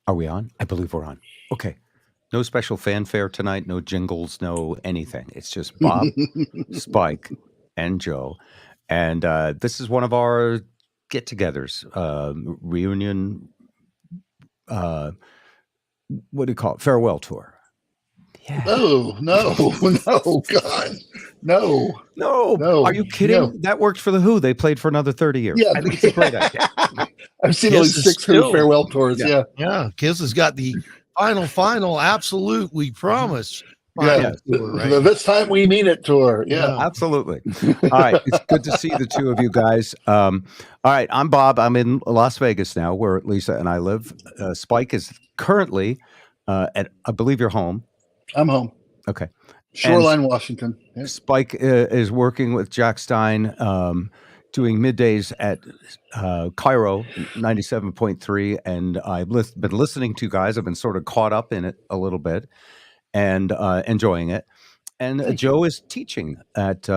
Are we on? I believe we're on. Okay. No special fanfare tonight, no jingles, no anything. It's just Bob, Spike, and Joe. And this is one of our get togethers, reunion, uh, what do you call it? Farewell tour. Yeah. No, no, no, God, no, No, are no, you no. kidding? That worked for The Who. They played for another 30 years. Yeah, I think it's a great idea. I've seen at Kiss least is 6 Who still, farewell tours. Yeah. Yeah, yeah. Kiss has got the final, absolute, we promise. yeah. Final tour, right? The this time we mean it tour. Yeah. Absolutely. All right. It's good to see the two of you guys. All right. I'm Bob. I'm in Las Vegas now, where Lisa and I live. Spike is currently at, I believe you're home. I'm home. Okay. Shoreline, Washington. Yeah. Spike is working with Jack Stein, doing middays at Cairo 97.3. And I've been listening to you guys. I've been sort of caught up in it a little bit and enjoying it. And Joe is teaching at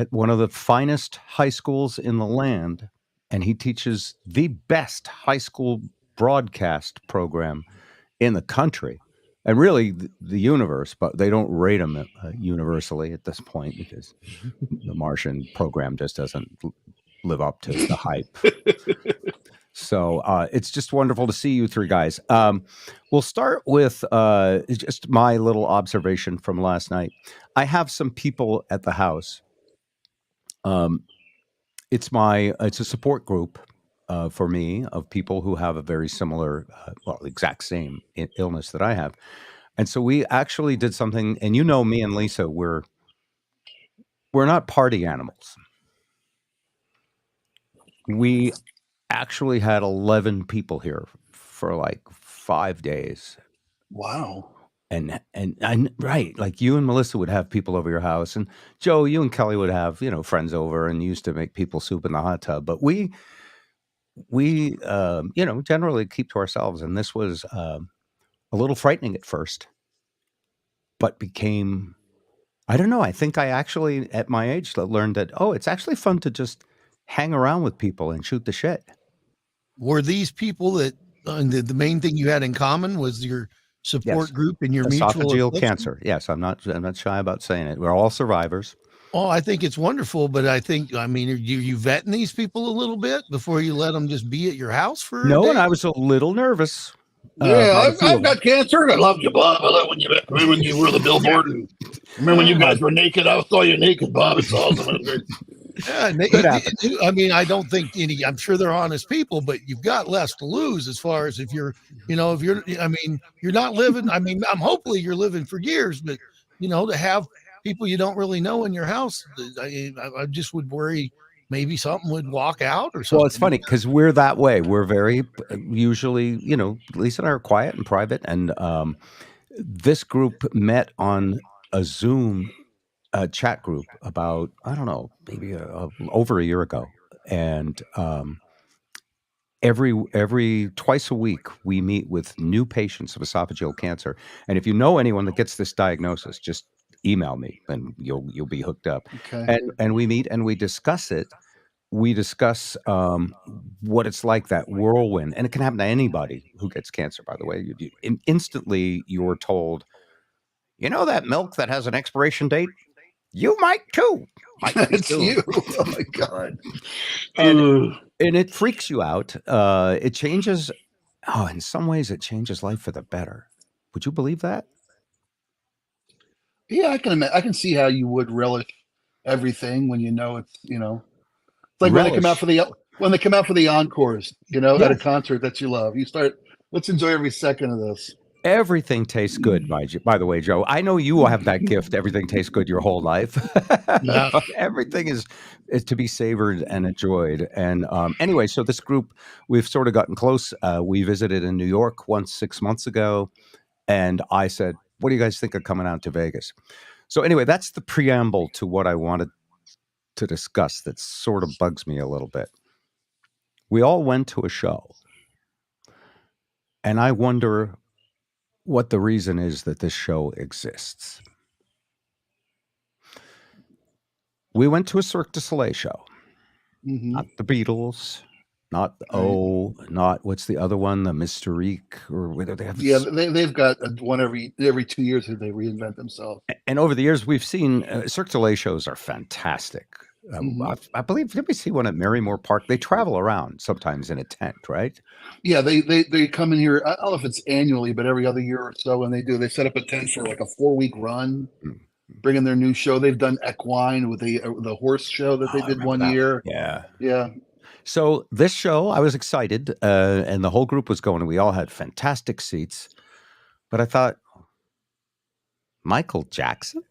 one of the finest high schools in the land, and he teaches the best high school broadcast program in the country, and really the universe. But they don't rate them universally at this point because the Martian program just doesn't live up to the hype. So it's just wonderful to see you three guys. We'll start with just my little observation from last night. I have some people at the house. It's a support group for me of people who have a very similar, exact same illness that I have. And so we actually did something, and you know me and Lisa, we're not party animals. We actually had 11 people here for like 5 days. Wow. And right, like you and Melissa would have people over your house, and Joe, you and Kelly would have friends over, and used to make people soup in the hot tub. But we generally keep to ourselves, and this was a little frightening at first, but became, I don't know. I think I actually at my age learned that it's actually fun to just hang around with people and shoot the shit. Were these people that the main thing you had in common was your support group and your mutual esophageal cancer? Yes, I'm not shy about saying it. We're all survivors. Oh, I think it's wonderful, but are you vetting these people a little bit before you let them just be at your house for No, a day? and I was a little nervous. Yeah, I've got cancer. I loved you, Bob. I love when you were the billboard. And remember when you guys were naked? I saw you naked, Bob. It's awesome. Yeah, I don't think I'm sure they're honest people, but you've got less to lose as far as if you're not living. I'm hopefully you're living for years, but to have people you don't really know in your house, I just would worry maybe something would walk out or something. Well, it's funny because we're that way. We're very usually, Lisa and I are quiet and private, and this group met on a Zoom chat group about, I don't know, maybe over a year ago, and every twice a week we meet with new patients of esophageal cancer. And if you know anyone that gets this diagnosis, just email me and you'll be hooked up. Okay. And we meet and we discuss it. We discuss what it's like, that whirlwind, and it can happen to anybody who gets cancer. By the way, instantly you're told, that milk that has an expiration date, you might too. It's you. Oh my God. And it freaks you out. It changes. Oh, in some ways, it changes life for the better. Would you believe that? Yeah, I can see how you would relish everything when it's like when they come out for the encores, at a concert that you love. You start, let's enjoy every second of this. Everything tastes good, by the way, Joe. I know you will have that gift. Everything tastes good your whole life. Yeah. Everything is to be savored and enjoyed. And anyway, so this group, we've sort of gotten close. We visited in New York once 6 months ago. And I said, what do you guys think of coming out to Vegas? So anyway, that's the preamble to what I wanted to discuss that sort of bugs me a little bit. We all went to a show. And I wonder what the reason is that this show exists. We went to a Cirque du Soleil show. Mm-hmm. Not the Beatles, Not not what's the other one? The Mysterique, or whether they have. Yeah, they've got one every 2 years that they reinvent themselves. And over the years, we've seen Cirque du Soleil shows are fantastic. I believe, did we see one at Marymore Park? They travel around sometimes in a tent, right? Yeah, they come in here. I don't know if it's annually, but every other year or so, and they set up a tent for like a 4-week run, bring in their new show. They've done equine with the horse show that they did one year. Yeah. So this show, I was excited, and the whole group was going, and we all had fantastic seats. But I thought, Michael Jackson?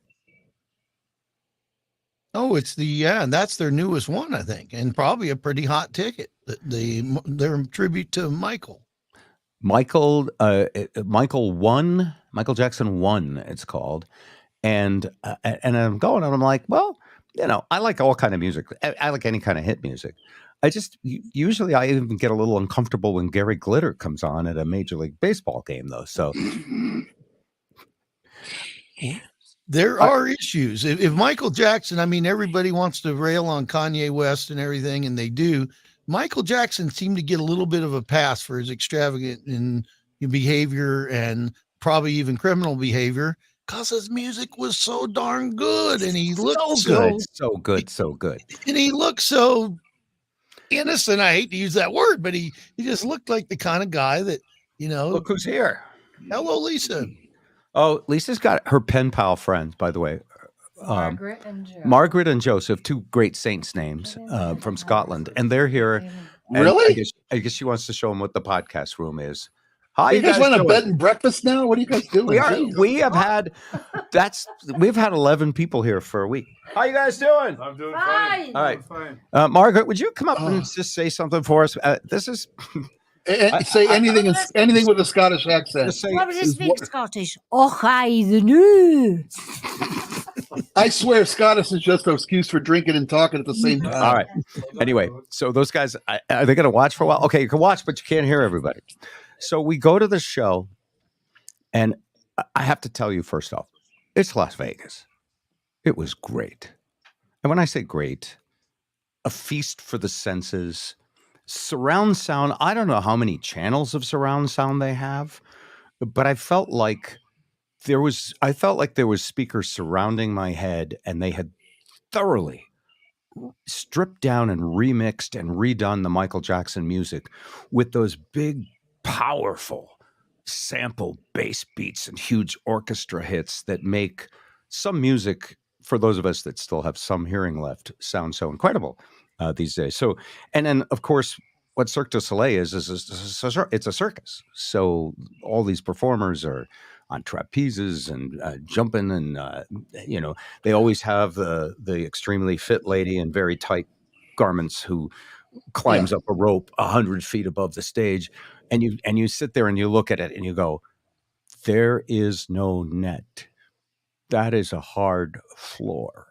Oh, and that's their newest one, I think, and probably a pretty hot ticket. Their tribute to Michael. Michael Jackson 1, it's called. And I'm going, and I'm like, well, I like all kind of music. I like any kind of hit music. Usually I even get a little uncomfortable when Gary Glitter comes on at a Major League Baseball game, though. So there are issues. If Michael Jackson, I mean, everybody wants to rail on Kanye West and everything, and they do. Michael Jackson seemed to get a little bit of a pass for his extravagant behavior and probably even criminal behavior, because his music was so darn good, and he looked so good, and he looked so innocent. I hate to use that word, but he just looked like the kind of guy that, Look who's here. Hello, Lisa. Oh, Lisa's got her pen pal friends, by the way. Margaret and Joseph, two great saints' names from Scotland, and they're here. Really? I guess she wants to show them what the podcast room is. Hi, you guys want a bed and breakfast now? What are you guys doing? We've had 11 people here for a week. How you guys doing? I'm doing fine. All right. Margaret, would you come up and just say something for us? This is say anything with a Scottish accent. Probably speak Scottish. Oh, hi, the new. I swear, Scottish is just an excuse for drinking and talking at the same time. All right. Anyway, so those guys, are they going to watch for a while? Okay, you can watch, but you can't hear everybody. So we go to the show, and I have to tell you, first off, it's Las Vegas. It was great. And when I say great, a feast for the senses. Surround sound, I don't know how many channels of surround sound they have, but I felt like there was speakers surrounding my head, and they had thoroughly stripped down and remixed and redone the Michael Jackson music with those big, powerful sample bass beats and huge orchestra hits that make some music, for those of us that still have some hearing left, sound so incredible these days. So, and then of course, what Cirque du Soleil is it's a circus. So all these performers are on trapezes and jumping, and they always have the extremely fit lady in very tight garments who climbs up a rope 100 feet above the stage, and you sit there and you look at it and you go, there is no net. That is a hard floor.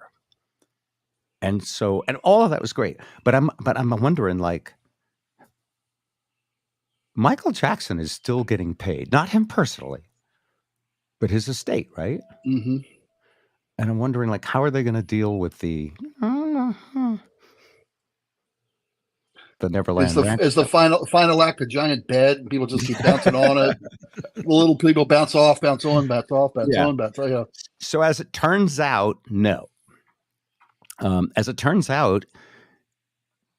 And so, and all of that was great, but I'm wondering, like, Michael Jackson is still getting paid, not him personally, but his estate, right? Mm-hmm. And I'm wondering, like, how are they going to deal with the Neverland Ranch? Is the final act a giant bed, and people just keep bouncing on it? The little people bounce off, bounce on, bounce off, bounce on, bounce on. Yeah. So as it turns out, no. As it turns out,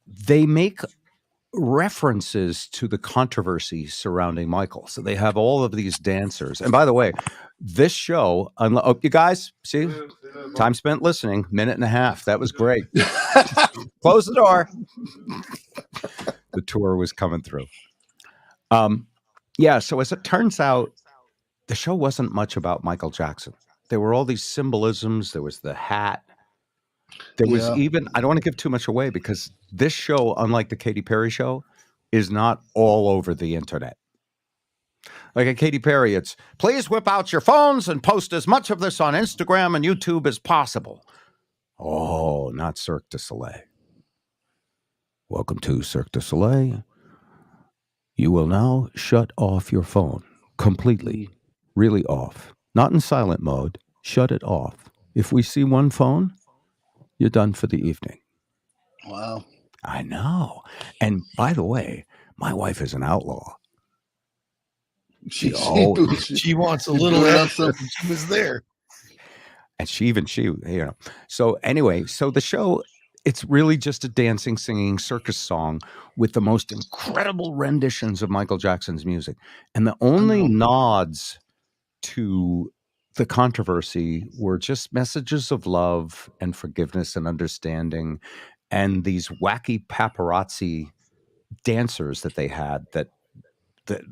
they make references to the controversies surrounding Michael. So they have all of these dancers. And by the way, this show, you guys, see, time spent listening, 1.5 minutes. That was great. Close the door. The tour was coming through. So as it turns out, the show wasn't much about Michael Jackson. There were all these symbolisms. There was the hat. There was even, I don't want to give too much away, because this show, unlike the Katy Perry show, is not all over the internet. Like at Katy Perry, it's, please whip out your phones and post as much of this on Instagram and YouTube as possible. Oh, not Cirque du Soleil. Welcome to Cirque du Soleil. You will now shut off your phone completely, really off. Not in silent mode. Shut it off. If we see one phone, you're done for the evening. Wow. I know. And by the way, my wife is an outlaw. She wants a she little blurted out extra. some- She was there. And she, So anyway, so the show, it's really just a dancing, singing circus song with the most incredible renditions of Michael Jackson's music. And the only nods to the controversy were just messages of love and forgiveness and understanding, and these wacky paparazzi dancers that they had that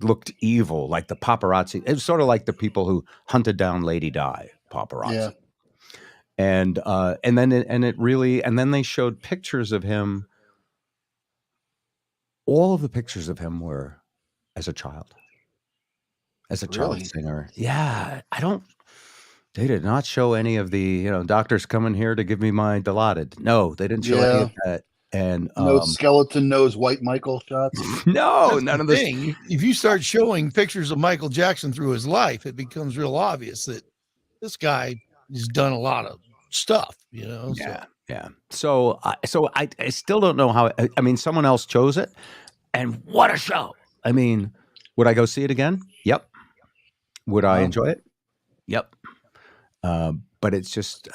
looked evil, like the paparazzi. It was sort of like the people who hunted down Lady Di, paparazzi. Yeah. And then they showed pictures of him. All of the pictures of him were as a child Really? singer. Yeah, they did not show any of the, doctors coming here to give me my Dilaudid. No, they didn't show any of that. And no skeleton nose white Michael shots. No, That's none the of this. thing. If you start showing pictures of Michael Jackson through his life, it becomes real obvious that this guy has done a lot of stuff, Yeah, yeah. So I still don't know how. I mean, someone else chose it, and what a show! I mean, would I go see it again? Yep. Would I enjoy it? Yep. But it's just.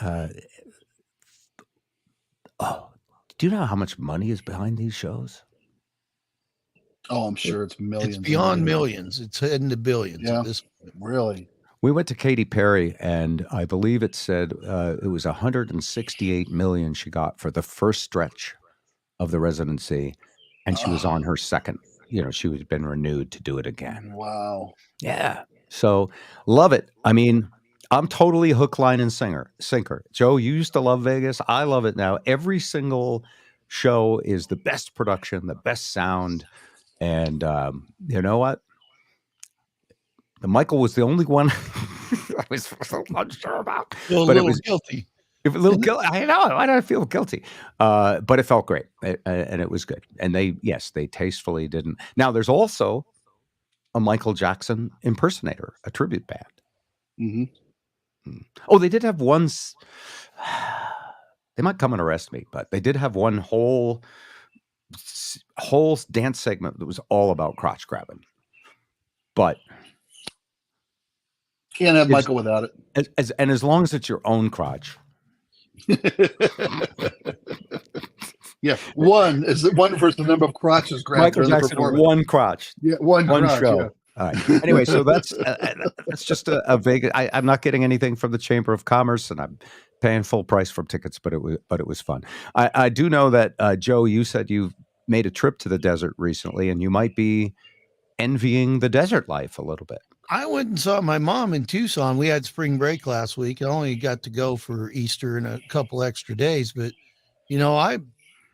Do you know how much money is behind these shows? Oh, I'm sure it's millions. It's beyond millions. It's heading to billions. Yeah. At this point. Really? We went to Katy Perry, and I believe it said it was 168 million she got for the first stretch of the residency, and she was on her second. She was been renewed to do it again. Wow. Yeah. So love it. I mean, I'm totally hook, line, and sinker. Joe, you used to love Vegas. I love it now. Every single show is the best production, the best sound, and you know what? The Michael was the only one I was unsure about. But it was guilty. A little guilty. I know. Why did I feel guilty? But it felt great, and it was good. And they tastefully didn't. Now, there's also a Michael Jackson impersonator, a tribute band. Mm-hmm. Oh, they did have one. They might come and arrest me, but they did have one whole dance segment that was all about crotch grabbing. But can't have Michael without it. As long as it's your own crotch. Yeah, one versus the number of crotches grabbed. Michael Jackson, one crotch. Yeah, one crotch, show. Yeah. All right. Anyway, so that's just a Vegas. I'm not getting anything from the Chamber of Commerce, and I'm paying full price for tickets, but it was fun. I do know that Joe, you said you made a trip to the desert recently, and you might be envying the desert life a little bit. I went and saw my mom in Tucson. We had spring break last week. I only got to go for Easter and a couple extra days, but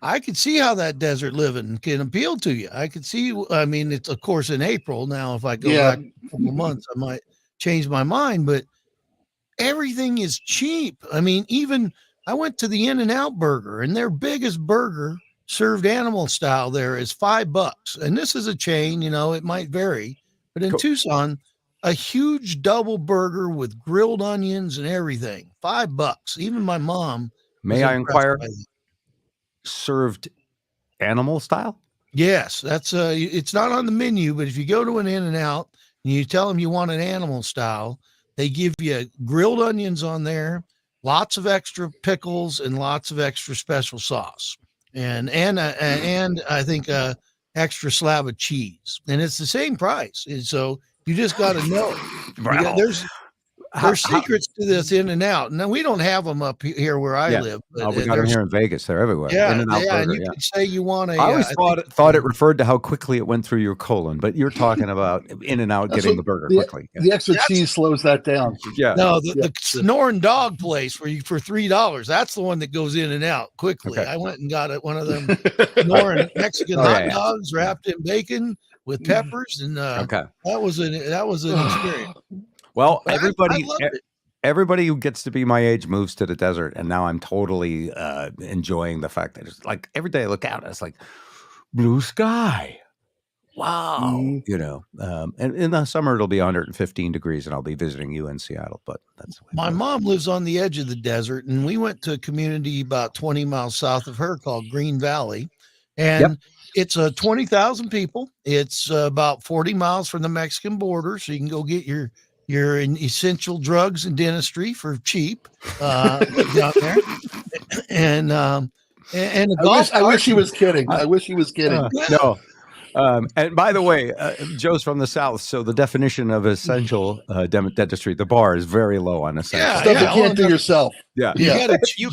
I could see how that desert living can appeal to you. I could see, I mean, it's of course in April. Now, if I go back a couple months, I might change my mind, but everything is cheap. I mean, even I went to the In-N-Out Burger, and their biggest burger served animal style there is $5. And this is a chain, it might vary, but in Tucson, a huge double burger with grilled onions and everything, $5. Even my mom. May I inquire? Served animal style? Yes, that's it's not on the menu, but if you go to an In-N-Out and you tell them you want an animal style, they give you grilled onions on there, lots of extra pickles, and lots of extra special sauce, and I think extra slab of cheese, and it's the same price. And so you just got to know. There's secrets to this In-N-Out. Now, we don't have them up here where I live. But we got them here in Vegas. They're everywhere. Yeah, In-N-Out Burger, and you could say you want a. I always thought it referred to how quickly it went through your colon, but you're talking about In-N-Out getting the burger quickly. The extra cheese slows that down. Yeah. No, the Snoring Dog place where you for $3. That's the one that goes in and out quickly. Okay. I went and got one of them Snoring Mexican hot dogs wrapped in bacon with peppers, and that was an experience. Well, everybody who gets to be my age moves to the desert, and now I'm totally enjoying the fact that it's like every day I look out, it's like blue sky. Wow, and in the summer it'll be 115 degrees, and I'll be visiting you in Seattle. But that's my mom lives on the edge of the desert, and we went to a community about 20 miles south of her called Green Valley, and it's 20,000 people. It's about 40 miles from the Mexican border, so you can go get your essential drugs and dentistry for cheap down there. And I wish he was kidding. I wish he was kidding. No. And by the way, Joe's from the South, so the definition of essential dentistry, the bar is very low on essential. Stuff you can't do yourself. Yeah, you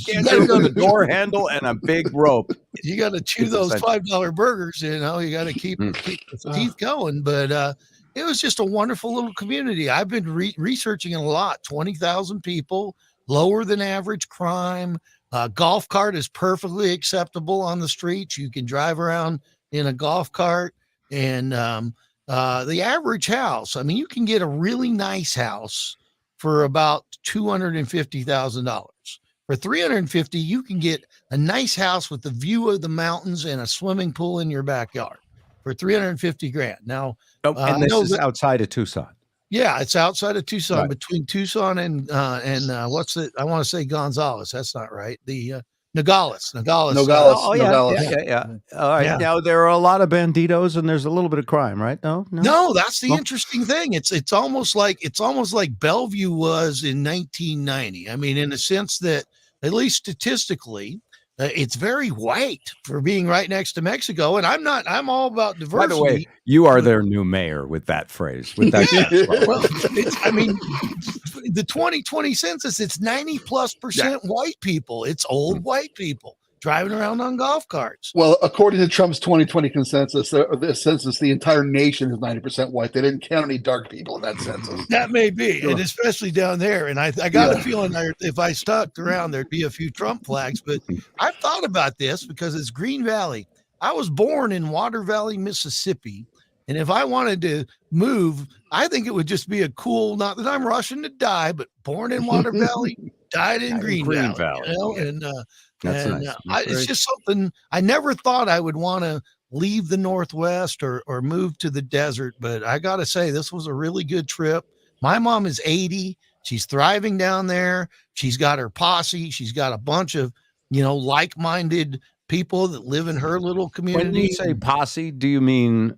can't do the door handle and a big rope. You got to chew those $5 burgers. You know, you got to keep the teeth going. But it was just a wonderful little community. I've been researching it a lot. 20,000 people, lower than average crime. Golf cart is perfectly acceptable on the streets. You can drive around in a golf cart, and the average house, I mean, you can get a really nice house for about $250,000. For $350,000, you can get a nice house with the view of the mountains and a swimming pool in your backyard for $350,000. Now, and this is outside of Tucson. Yeah, it's outside of Tucson, between Tucson and what's it? I want to say Gonzales. That's not right. The Nogales. Oh, yeah. All right. Yeah. Now there are a lot of banditos, and there's a little bit of crime, right? No. That's the interesting thing. It's almost like Bellevue was in 1990. I mean, in the sense that, at least statistically, it's very white for being right next to Mexico. And I'm all about diversity. By the way, you are their new mayor with that phrase. With that. Well, I mean, the 2020 census, it's 90+% white people. It's old white people driving around on golf carts. Well, according to Trump's 2020 consensus, the entire nation is 90% white. They didn't count any dark people in that census. That may be, and especially down there. And I got a feeling if I stuck around, there'd be a few Trump flags. But I've thought about this because it's Green Valley. I was born in Water Valley, Mississippi. And if I wanted to move, I think it would just be a cool, not that I'm rushing to die, but born in Water Valley, died in Green Valley. You know? And that's nice. It's just something I never thought I would want to leave the Northwest or move to the desert. But I got to say, this was a really good trip. My mom is 80. She's thriving down there. She's got her posse. She's got a bunch of, like-minded people that live in her little community. When you say posse, do you mean?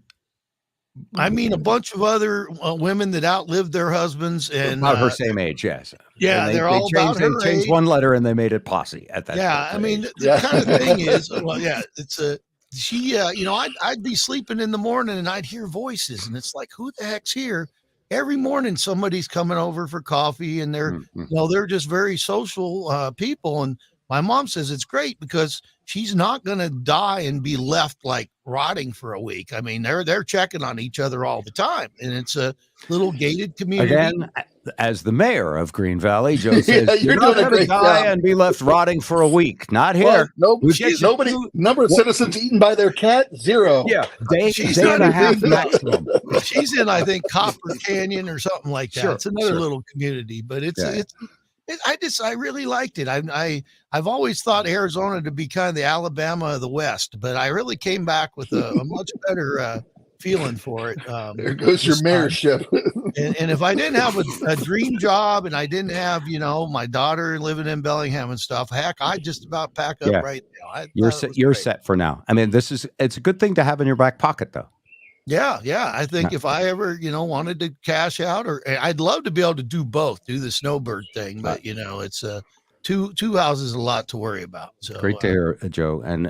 I mean, a bunch of other women that outlived their husbands and about her same age. Yes. Yeah. They're all about her changed age. one letter and they made it posse at that. Yeah. I mean, the kind of thing is, I'd be sleeping in the morning and I'd hear voices and it's like, who the heck's here? Every morning somebody's coming over for coffee and they're, they're just very social people. And my mom says it's great because she's not going to die and be left like rotting for a week. I mean, they're checking on each other all the time, and it's a little gated community. Again, as the mayor of Green Valley, Joe says you're not going to die and be left rotting for a week. Not here. Well, nobody. Number of citizens eaten by their cat, 0. Yeah, day and a half maximum. She's in, I think, Copper Canyon or something like that. Sure, it's another little community, but I really liked it. I've always thought Arizona to be kind of the Alabama of the West, but I really came back with a much better feeling for it. There goes your mayorship. and if I didn't have a dream job and I didn't have, my daughter living in Bellingham and stuff, heck, I'd just about pack up right now. You're set for now. I mean, it's a good thing to have in your back pocket, though. Yeah. I think if I ever, wanted to cash out, or I'd love to be able to do both, do the snowbird thing, but it's two houses, a lot to worry about. So great to hear, Joe. And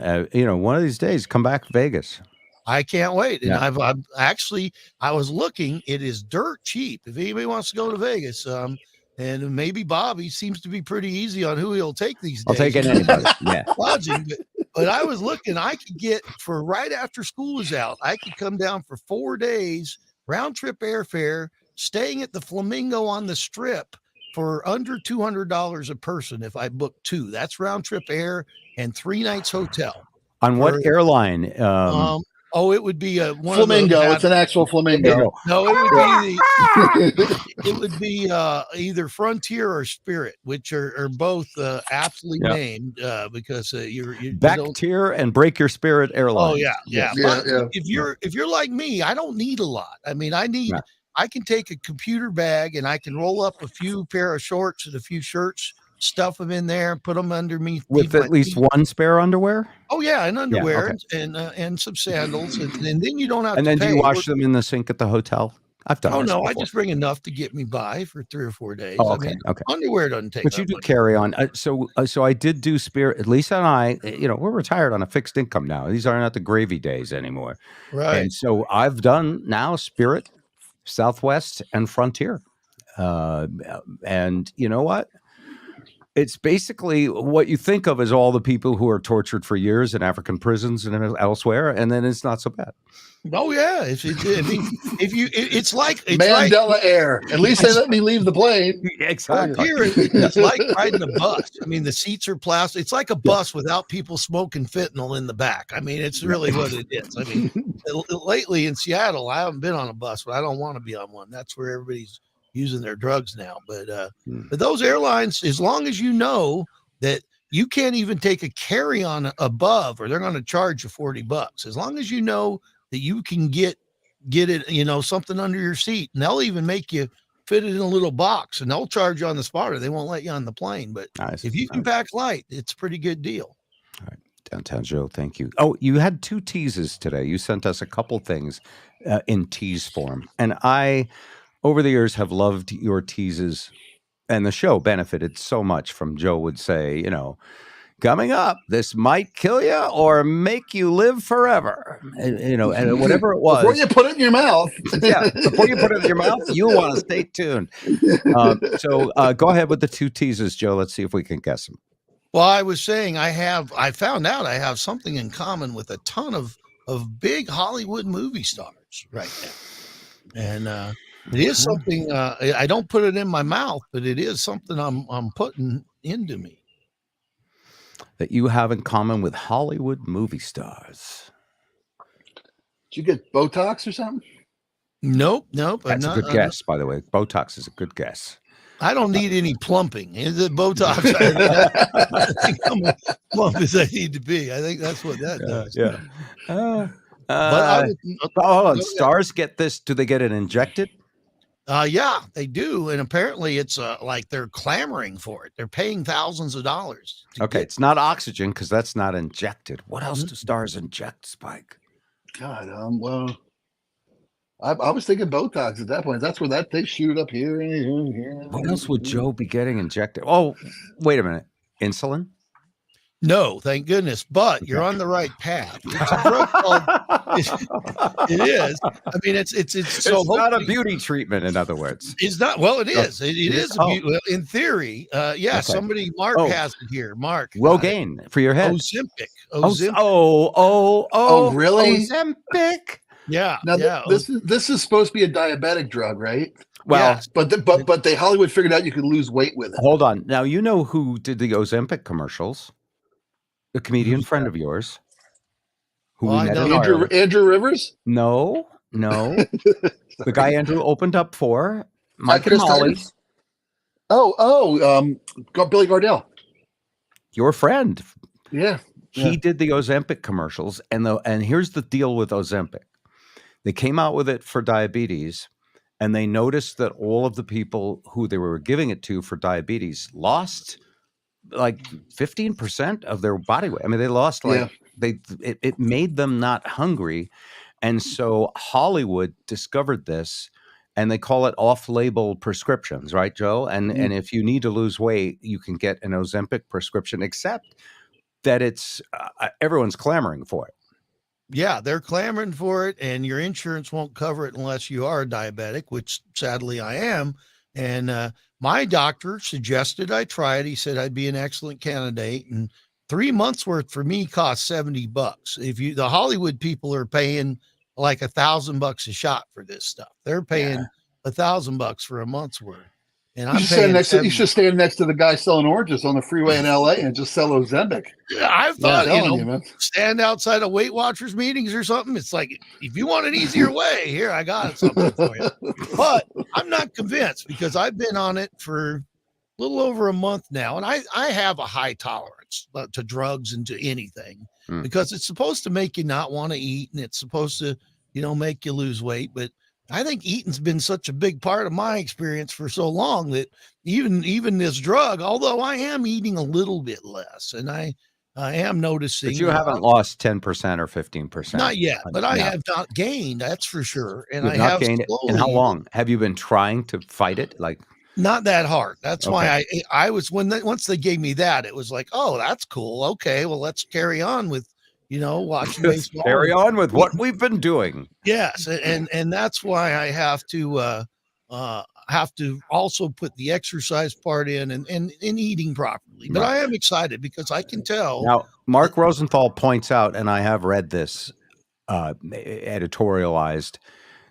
one of these days, come back to Vegas. I can't wait. And I've actually, I was looking. It is dirt cheap if anybody wants to go to Vegas. And maybe Bobby seems to be pretty easy on who he'll take these days. I'll take anybody. Yeah. Lodging, but I was looking, I could get for right after school is out, I could come down for 4 days, round trip airfare, staying at the Flamingo on the Strip for under $200 a person. If I book 2, that's round trip air and 3 nights hotel. On what airline? It would be a Flamingo. It's an actual Flamingo. No, it would be either Frontier or Spirit, which are both aptly named because you're Back-tier and Break Your Spirit Airlines. Oh yeah. If you're like me, I don't need a lot. I mean, I can take a computer bag and I can roll up a few pair of shorts and a few shirts stuff them in there, put them underneath with at least one spare underwear. Oh yeah, and underwear okay. and some sandals, and then you don't have And to then pay. do you wash them in the sink at the hotel? I've done. Oh this no, before. I just bring enough to get me by for 3 or 4 days. Oh, I okay, mean, okay. underwear doesn't take. But you do much. carry on. So I did do Spirit. Lisa and I, we're retired on a fixed income now. These are not the gravy days anymore. Right. And so I've done now Spirit, Southwest, and Frontier. And you know what? It's basically what you think of as all the people who are tortured for years in African prisons and elsewhere, and then it's not so bad. Oh yeah, it's like Mandela Air. At least they let me leave the plane. Exactly. Here it's like riding a bus. I mean, the seats are plastic. It's like a bus without people smoking fentanyl in the back. I mean, it's really what it is. I mean, lately in Seattle, I haven't been on a bus, but I don't want to be on one. That's where everybody's using their drugs now. But those airlines, as long as you know that you can't even take a carry-on above, or they're going to charge you $40. As long as you know that you can get it, something under your seat, and they'll even make you fit it in a little box, and they'll charge you on the spot, or they won't let you on the plane. But if you can pack light, it's a pretty good deal. All right. Downtown Joe, thank you. Oh, you had 2 teases today. You sent us a couple things in tease form. And I, over the years, have loved your teases, and the show benefited so much from Joe would say, coming up, this might kill you or make you live forever. And whatever it was. Before you put it in your mouth. Before you put it in your mouth, you want to stay tuned. So go ahead with the 2 teases, Joe. Let's see if we can guess them. Well, I was saying I found out I have something in common with a ton of big Hollywood movie stars right now. And it is something I don't put it in my mouth, but it is something I'm putting into me. That you have in common with Hollywood movie stars. Did you get Botox or something? Nope. That's a good guess, by the way. Botox is a good guess. I don't need any plumping. Is it Botox? I think I'm as plump as I need to be. I think that's what that does. Yeah. Hold on. Stars get this. Do they get it injected? Yeah, they do. And apparently it's like they're clamoring for it. They're paying thousands of dollars. Okay, it's not oxygen because that's not injected. What else do stars inject, Spike? God, well, I was thinking Botox at that point. That's where they shoot up here and here. What else would Joe be getting injected? Oh, wait a minute. Insulin? No, thank goodness. But you're on the right path. It's a drug called, it is. I mean, it's so not a beauty treatment, in other words. It's not. Well, it is. It is a beauty. Well, in theory. Okay. Somebody, Mark has it here. Mark. Rogaine for your head. Ozempic. Oh, really? Ozempic. Yeah. Now this is supposed to be a diabetic drug, right? Well, yes. but they Hollywood figured out you could lose weight with it. Hold on. Now you know who did the Ozempic commercials? A comedian friend of yours. Who we met in Andrew Rivers? No. The guy Andrew opened up for Mike and Molly. Billy Gardell. Your friend. Yeah. He did the Ozempic commercials, and here's the deal with Ozempic. They came out with it for diabetes, and they noticed that all of the people who they were giving it to for diabetes lost like 15% of their body weight. I mean, they lost it made them not hungry. And so Hollywood discovered this, and they call it off-label prescriptions, right, Joe? And if you need to lose weight, you can get an Ozempic prescription, except that it's everyone's clamoring for it. Yeah, they're clamoring for it, and your insurance won't cover it unless you are a diabetic, which sadly I am. And my doctor suggested I try it. He said I'd be an excellent candidate, and 3 months worth for me costs $70. The Hollywood people are paying like $1,000 a shot for this stuff. They're paying $1,000 for a month's worth. And I'm you should stand next to the guy selling oranges on the freeway in LA and just sell Ozempic. I've thought, stand outside of Weight Watchers meetings or something. It's like, if you want an easier way, here, I got something for you. But I'm not convinced, because I've been on it for a little over a month now. And I have a high tolerance to drugs and to anything, because it's supposed to make you not want to eat, and it's supposed to, make you lose weight. But I think eating's been such a big part of my experience for so long that even this drug, although I am eating a little bit less, and I am noticing. But you haven't lost 10% or 15%. Not yet, but I No. have not gained. That's for sure. And You have I not have gained it. And how slowly, long have you been trying to fight it? Like, not that hard. That's Okay. why I was once they gave me that, it was like, oh, that's cool. Okay, well, let's carry on with watching let's baseball. carry on with what we've been doing. Yes, and that's why I have to also put the exercise part in and eating properly. But Right. I am excited because I can tell. Now, Mark Rosenthal points out, and I have read this editorialized,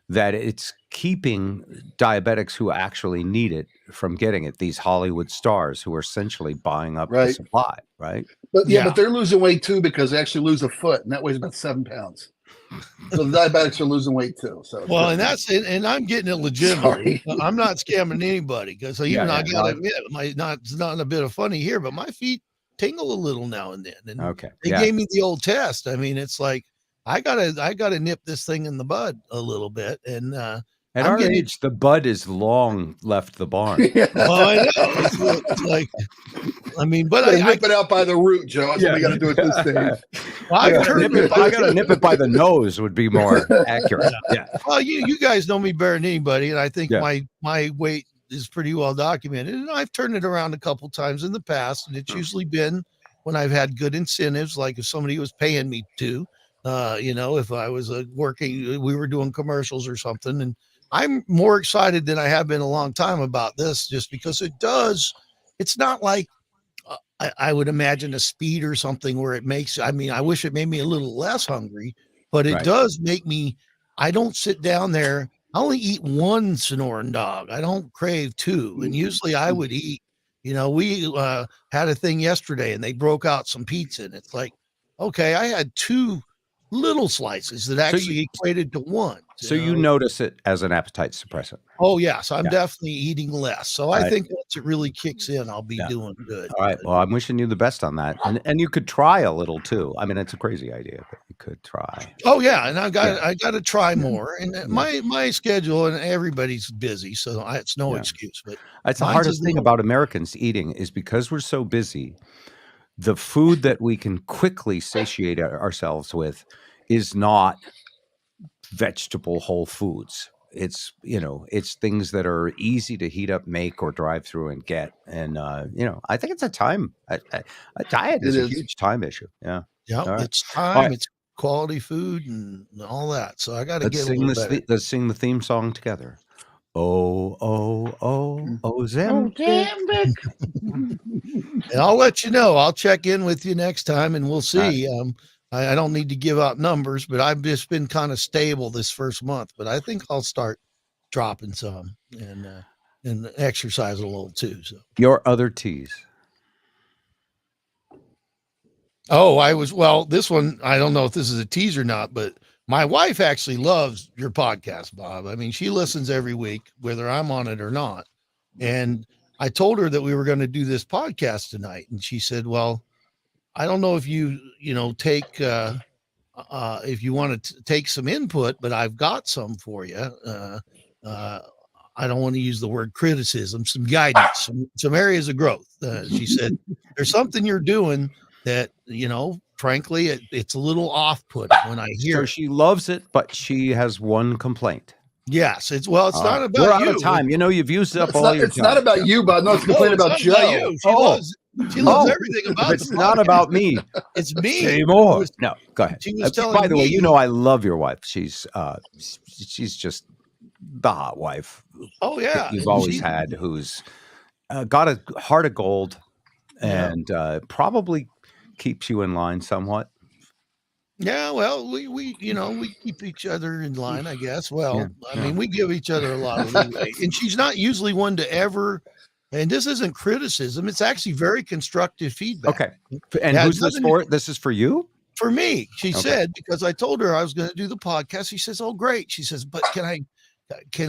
that it's keeping diabetics who actually need it from getting it. These Hollywood stars who are essentially buying up the Right. supply, right? But Yeah. but they're losing weight too because they actually lose a foot, and that weighs about 7 pounds. So the diabetics are losing weight too. So Well, and that's it, and I'm getting it legitimately. I'm not scamming anybody because even I gotta admit, it's not a bit of funny here, but my feet tingle a little now and then. And Okay. they gave me the old test. I mean, it's like I gotta nip this thing in the bud a little bit. And At I'm our getting- age, the bud is long left the barn. Yeah. Oh, I know. It's like, I mean, but Gotta I rip it out by the root, Joe. That's what we got to do at this stage. I've turned it. I gotta nip it by the nose would be more accurate. Yeah. Well, you guys know me better than anybody, and I think Yeah. my weight is pretty well documented. And I've turned it around a couple times in the past, and it's usually been when I've had good incentives, like if somebody was paying me to, if I was working, we were doing commercials or something. And I'm more excited than I have been a long time about this, just because it's not like I would imagine a speed or something where it makes, I mean, I wish it made me a little less hungry, but it Right. does make me, I don't sit down there. I only eat one Sonoran dog. I don't crave two. And usually I would eat, we had a thing yesterday and they broke out some pizza and it's like, okay, I had two little slices that actually equated to one. So you notice it as an appetite suppressant. Oh, yeah. So I'm definitely eating less. So I Right. think once it really kicks in, I'll be doing good. All right. Well, I'm wishing you the best on that. And you could try a little too. I mean, it's a crazy idea, but you could try. Oh, yeah. And I got to try more. And my schedule and everybody's busy. So it's no excuse. But That's the mine's hardest a thing little- about Americans eating is because we're so busy, the food that we can quickly satiate ourselves with is not vegetable whole foods. It's, it's things that are easy to heat up, make, or drive through and get. And, I think it's a diet is a huge time issue. Yeah. Yeah. All right. It's time. right. It's quality food and all that. So I got to Let's get a sing little better. let's sing the theme song together. Oh, Ozempic. And I'll let you know. I'll check in with you next time and we'll see. I don't need to give out numbers, but I've just been kind of stable this first month, but I think I'll start dropping some and exercise a little too. So Your other tease. Oh, this one, I don't know if this is a tease or not, but my wife actually loves your podcast, Bob. I mean, she listens every week, whether I'm on it or not. And I told her that we were going to do this podcast tonight. And she said, well, I don't know if you take, if you want to take some input, but I've got some for you. I don't want to use the word criticism, some guidance, some areas of growth. She said, there's something you're doing that, frankly, it's a little off-putting when I hear So it. she loves it, but she has one complaint. Yes, it's not about We're out you. of time. You've used up It's all not, your it's time. not about you, Bob. No, it's complaining about not Joe. She loves everything about It's the not podcast. about me. It's me. Say more. No, go ahead. She was By telling the way, me- I love your wife. She's just the hot wife Oh yeah, that you've and always she- had, who's got a heart of gold and probably keeps you in line somewhat. Yeah, well, we keep each other in line, I guess. Well, I mean, we give each other a lot of leeway, and she's not usually one to ever. And this isn't criticism; it's actually very constructive feedback. Okay, and Yeah, who's this nothing- for? This is for you. For me, she Okay. said, because I told her I was going to do the podcast. She says, "Oh, great." She says, "But can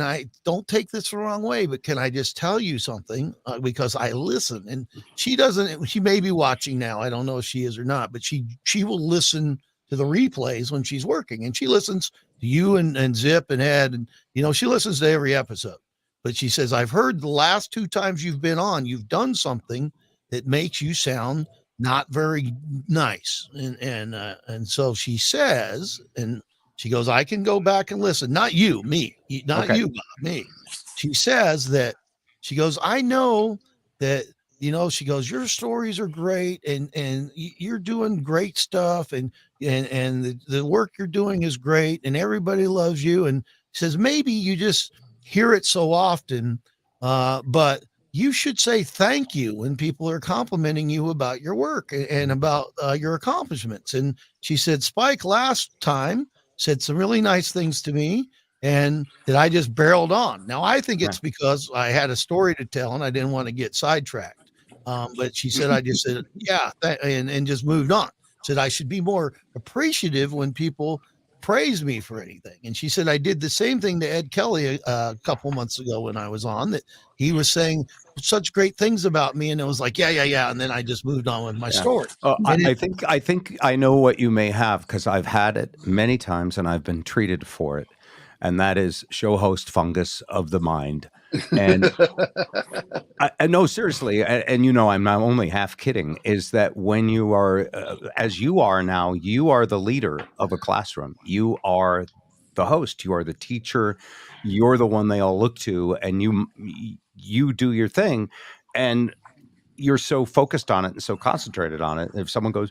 I? Don't take this the wrong way, but can I just tell you something? Because I listen." And she doesn't. She may be watching now. I don't know if she is or not, but she will listen to the replays when she's working, and she listens to you and Zip and Ed, and she listens to every episode. But she says, I've heard the last 2 times you've been on, you've done something that makes you sound not very nice. And so she says, and she goes, I can go back and listen. Not you, me, not you, Bob, me. She says that, she goes, I know that, she goes, your stories are great, and you're doing great stuff, and the work you're doing is great, and everybody loves you. And says, maybe you just hear it so often, but you should say thank you when people are complimenting you about your work and about your accomplishments. And she said, Spike last time said some really nice things to me, and that I just barreled on. Now, I think it's because I had a story to tell and I didn't want to get sidetracked. But she said, I just said, yeah, and just moved on. Said I should be more appreciative when people praise me for anything. And she said, I did the same thing to Ed Kelly a couple months ago when I was on, that he was saying such great things about me. And it was like, yeah. And then I just moved on with my story. I think I know what you may have, because I've had it many times and I've been treated for it. And that is show host fungus of the mind. And I no, seriously, and I'm not only half kidding, is that when you are, as you are now, you are the leader of a classroom. You are the host. You are the teacher. You're the one they all look to, and you do your thing, and you're so focused on it and so concentrated on it. If someone goes,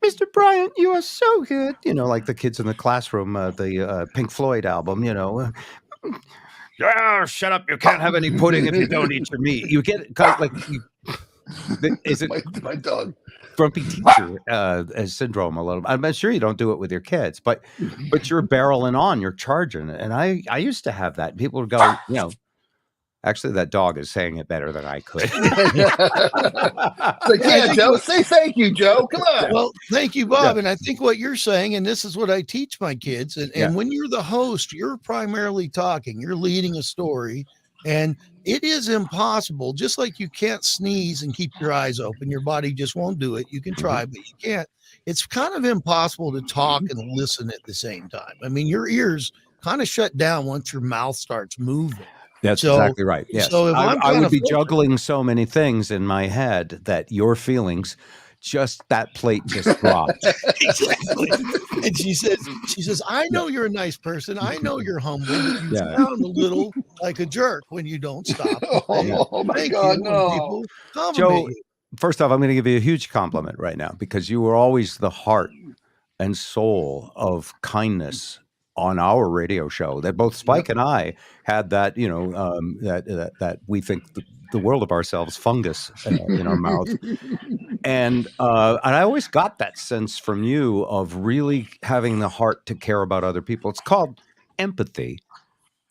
Mr. Bryant, you are so good, like the kids in the classroom, the Pink Floyd album, oh, shut up! You can't have any pudding if you don't eat your meat. You get is it my dog grumpy teacher syndrome a little? I'm sure you don't do it with your kids, but you're barreling on, you're charging, and I used to have that. People would go, actually, that dog is saying it better than I could. Like, yeah, Joe, say thank you, Joe. Come on. Well, thank you, Bob. Yeah. And I think what you're saying, and this is what I teach my kids, and when you're the host, you're primarily talking, you're leading a story, and it is impossible. Just like you can't sneeze and keep your eyes open, your body just won't do it. You can try, but you can't. It's kind of impossible to talk and listen at the same time. I mean, your ears kind of shut down once your mouth starts moving. That's exactly right. Yes. So if I would be juggling so many things in my head that your feelings, just that plate just dropped. Exactly. And she says, I know you're a nice person. I know you're humble, but you sound a little like a jerk when you don't stop. Oh my God, no. Joe, first off, I'm going to give you a huge compliment right now, because you were always the heart and soul of kindness on our radio show. That both Spike and I had that, that we think the world of ourselves fungus in our mouth. And I always got that sense from you of really having the heart to care about other people. It's called empathy.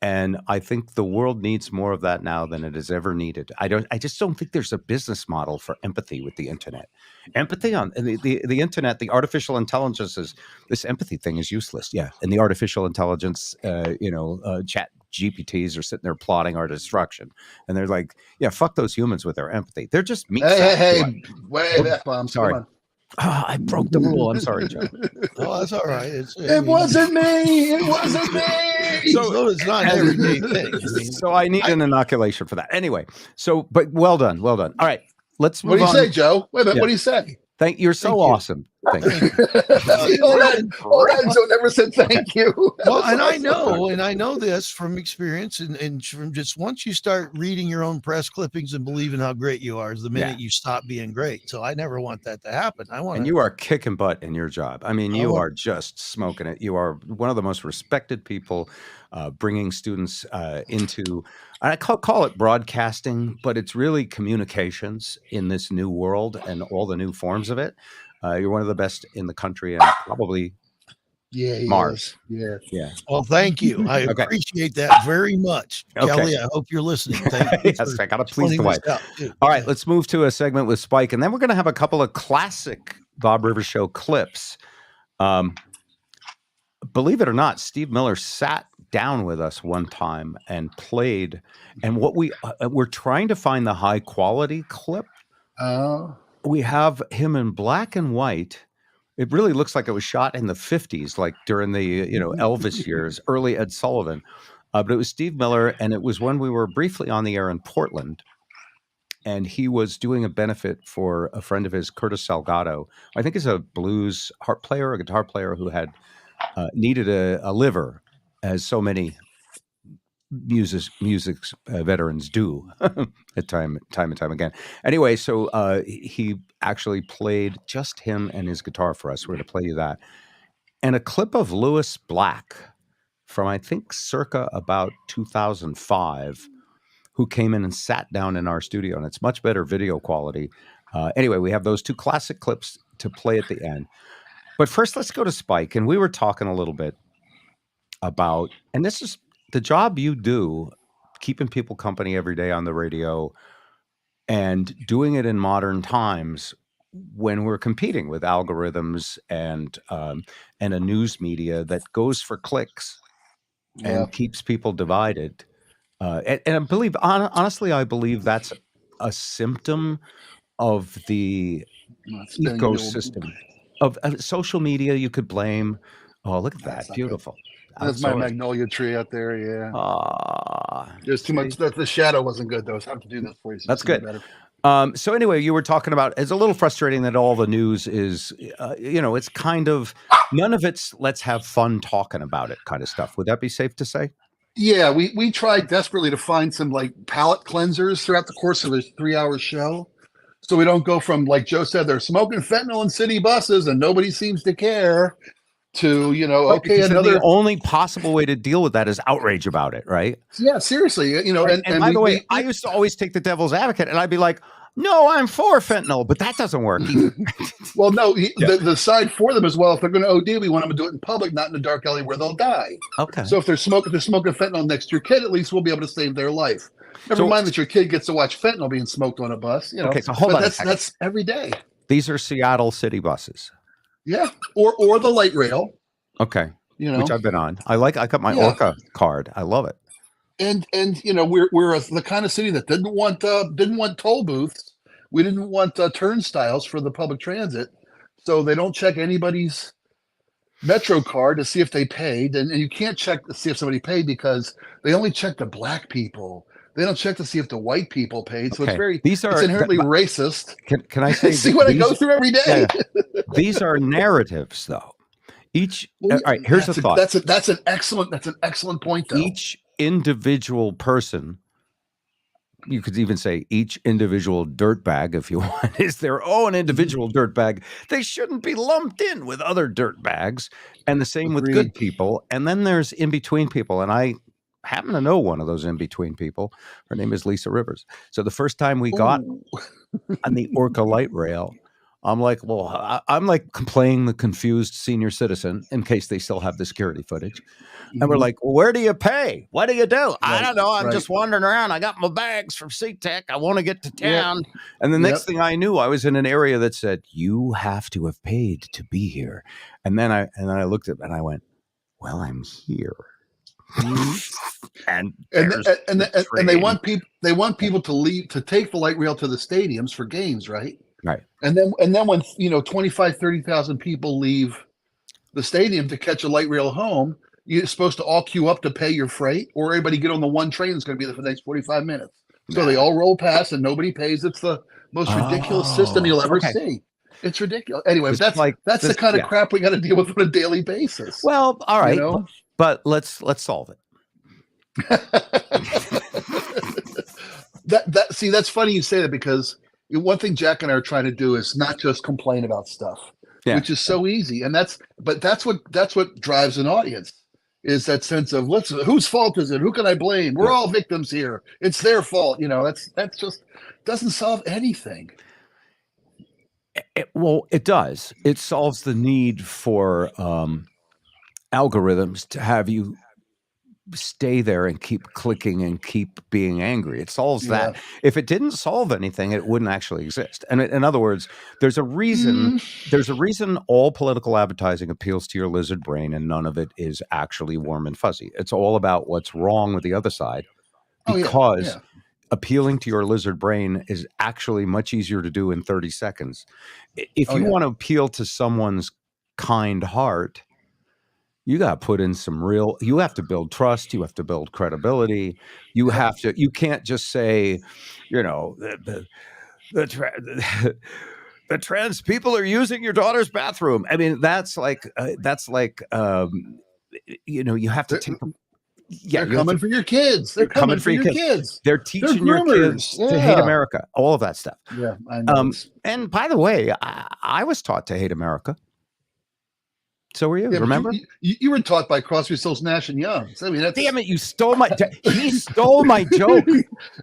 And I think the world needs more of that now than it has ever needed. I just don't think there's a business model for empathy with the internet. Empathy on the internet, the artificial intelligence this empathy thing is useless. Yeah. And the artificial intelligence, chat GPTs are sitting there plotting our destruction. And they're like, yeah, fuck those humans with their empathy. They're just meat. Hey, wait, I'm sorry. Oh, I broke the rule. I'm sorry, Joe. Oh, that's all right. It wasn't me. It wasn't me. So it's not an everyday thing. So I need an inoculation for that. Anyway, but well done. Well done. All right. Let's move on. What do you say, Joe? Wait a minute. What do you say? You're so awesome. Thank you. Joe never said thank you. Well, and I know this from experience, and from just once you start reading your own press clippings and believing how great you are is the minute you stop being great. So I never want that to happen. And you are kicking butt in your job. I mean, you are just smoking it. You are one of the most respected people, bringing students into, I call it broadcasting, but it's really communications in this new world and all the new forms of it. You're one of the best in the country, and probably Mars. Yeah. Well, thank you. I appreciate that very much, Kelly. I hope you're listening. Thank you. Yes, I got to please the wife. All right, let's move to a segment with Spike, and then we're going to have a couple of classic Bob Rivers Show clips. Believe it or not, Steve Miller sat down with us one time and played, and what we're trying to find the high quality clip. We have him in black and white. It really looks like it was shot in the 50s, like during the Elvis years, early Ed Sullivan. But it was Steve Miller, and it was when we were briefly on the air in Portland, and he was doing a benefit for a friend of his, Curtis Salgado. I think he's a blues harp player, a guitar player who had needed a liver, as so many music veterans do at time and time again. Anyway, so he actually played just him and his guitar for us. We're going to play you that. And a clip of Lewis Black from, I think, circa about 2005, who came in and sat down in our studio, and it's much better video quality. Anyway, we have those two classic clips to play at the end. But first, let's go to Spike. And we were talking a little bit about, and this is the job you do, keeping people company every day on the radio and doing it in modern times when we're competing with algorithms and a news media that goes for clicks and keeps people divided. And I believe, honestly, I believe that's a symptom of the ecosystem of social media. You could blame. Oh, look at that. Beautiful. That's my magnolia tree out there. Yeah. There's too much. The shadow wasn't good, though. It's hard to do that for you. So that's good. So anyway, you were talking about, it's a little frustrating that all the news is, it's kind of, none of it's let's have fun talking about it kind of stuff. Would that be safe to say? Yeah, we tried desperately to find some like palate cleansers throughout the course of a 3-hour show. So we don't go from, like Joe said, they're smoking fentanyl in city buses and nobody seems to care, to, okay, another. The only possible way to deal with that is outrage about it, right? Yeah, seriously. And by the way, I used to always take the devil's advocate, and I'd be like, no, I'm for fentanyl, but that doesn't work either. Well, no, the side for them as well. If they're going to OD, we want them to do it in public, not in a dark alley where they'll die. Okay. So if they're smoking fentanyl next to your kid, at least we'll be able to save their life. Never mind that your kid gets to watch fentanyl being smoked on a bus. Okay, so hold on. That's every day. These are Seattle city buses. Yeah, or the light rail. Okay, which I've been on. I got my Orca card. I love it. And we're the kind of city that didn't want toll booths. We didn't want turnstiles for the public transit, so they don't check anybody's Metro card to see if they paid, and you can't check to see if somebody paid because they only check the black people. They don't check to see if the white people paid. So it's inherently racist. Can I say? See what I go through every day. Yeah. These are narratives, though. All right. Here's the thought. That's an excellent point, though. Each individual person, you could even say each individual dirtbag, if you want, is their own individual dirtbag. They shouldn't be lumped in with other dirtbags. And the same with good people. And then there's in between people. And I happen to know one of those in between people. Her name is Lisa Rivers. So the first time we got on the Orca light rail, I'm like, I'm like playing the confused senior citizen in case they still have the security footage. And we're like, where do you pay? What do you do? I don't know. I'm just wandering around. I got my bags from SeaTech. I want to get to town. Yep. And the next thing I knew, I was in an area that said, you have to have paid to be here. And then I looked at it and I went, well, I'm here. and they want people to leave, to take the light rail to the stadiums for games, right? Right. And then when 25,000-30,000 people leave the stadium to catch a light rail home, you're supposed to all queue up to pay your freight, or everybody get on the one train that's going to be there for the next 45 minutes. So they all roll past and nobody pays. It's the most ridiculous system you'll ever see. It's ridiculous. Anyway, that's the kind of crap we got to deal with on a daily basis. Well, all right, but let's solve it. That's funny you say that, because one thing Jack and I are trying to do is not just complain about stuff, which is so easy. And that's what drives an audience, is that sense of whose fault is it? Who can I blame? We're all victims here. It's their fault. That's just doesn't solve anything. It does. It solves the need for algorithms to have you stay there and keep clicking and keep being angry. It solves that. If it didn't solve anything, it wouldn't actually exist. And in other words, there's a reason all political advertising appeals to your lizard brain and none of it is actually warm and fuzzy. It's all about what's wrong with the other side, because appealing to your lizard brain is actually much easier to do in 30 seconds. If you want to appeal to someone's kind heart, you got to put in some real, you have to build trust. You have to build credibility. You have to, you can't just say, you know, the trans people are using your daughter's bathroom. I mean, that's like, you know, you have to take, they're coming for your kids. They're coming for your kids. They're teaching your kids to hate America, all of that stuff. Yeah, I know. And by the way, I was taught to hate America. So were you? Remember? You were taught by Crosby, Stills, Nash and Young. So, I mean, that's... Damn it! You stole my. He stole my joke.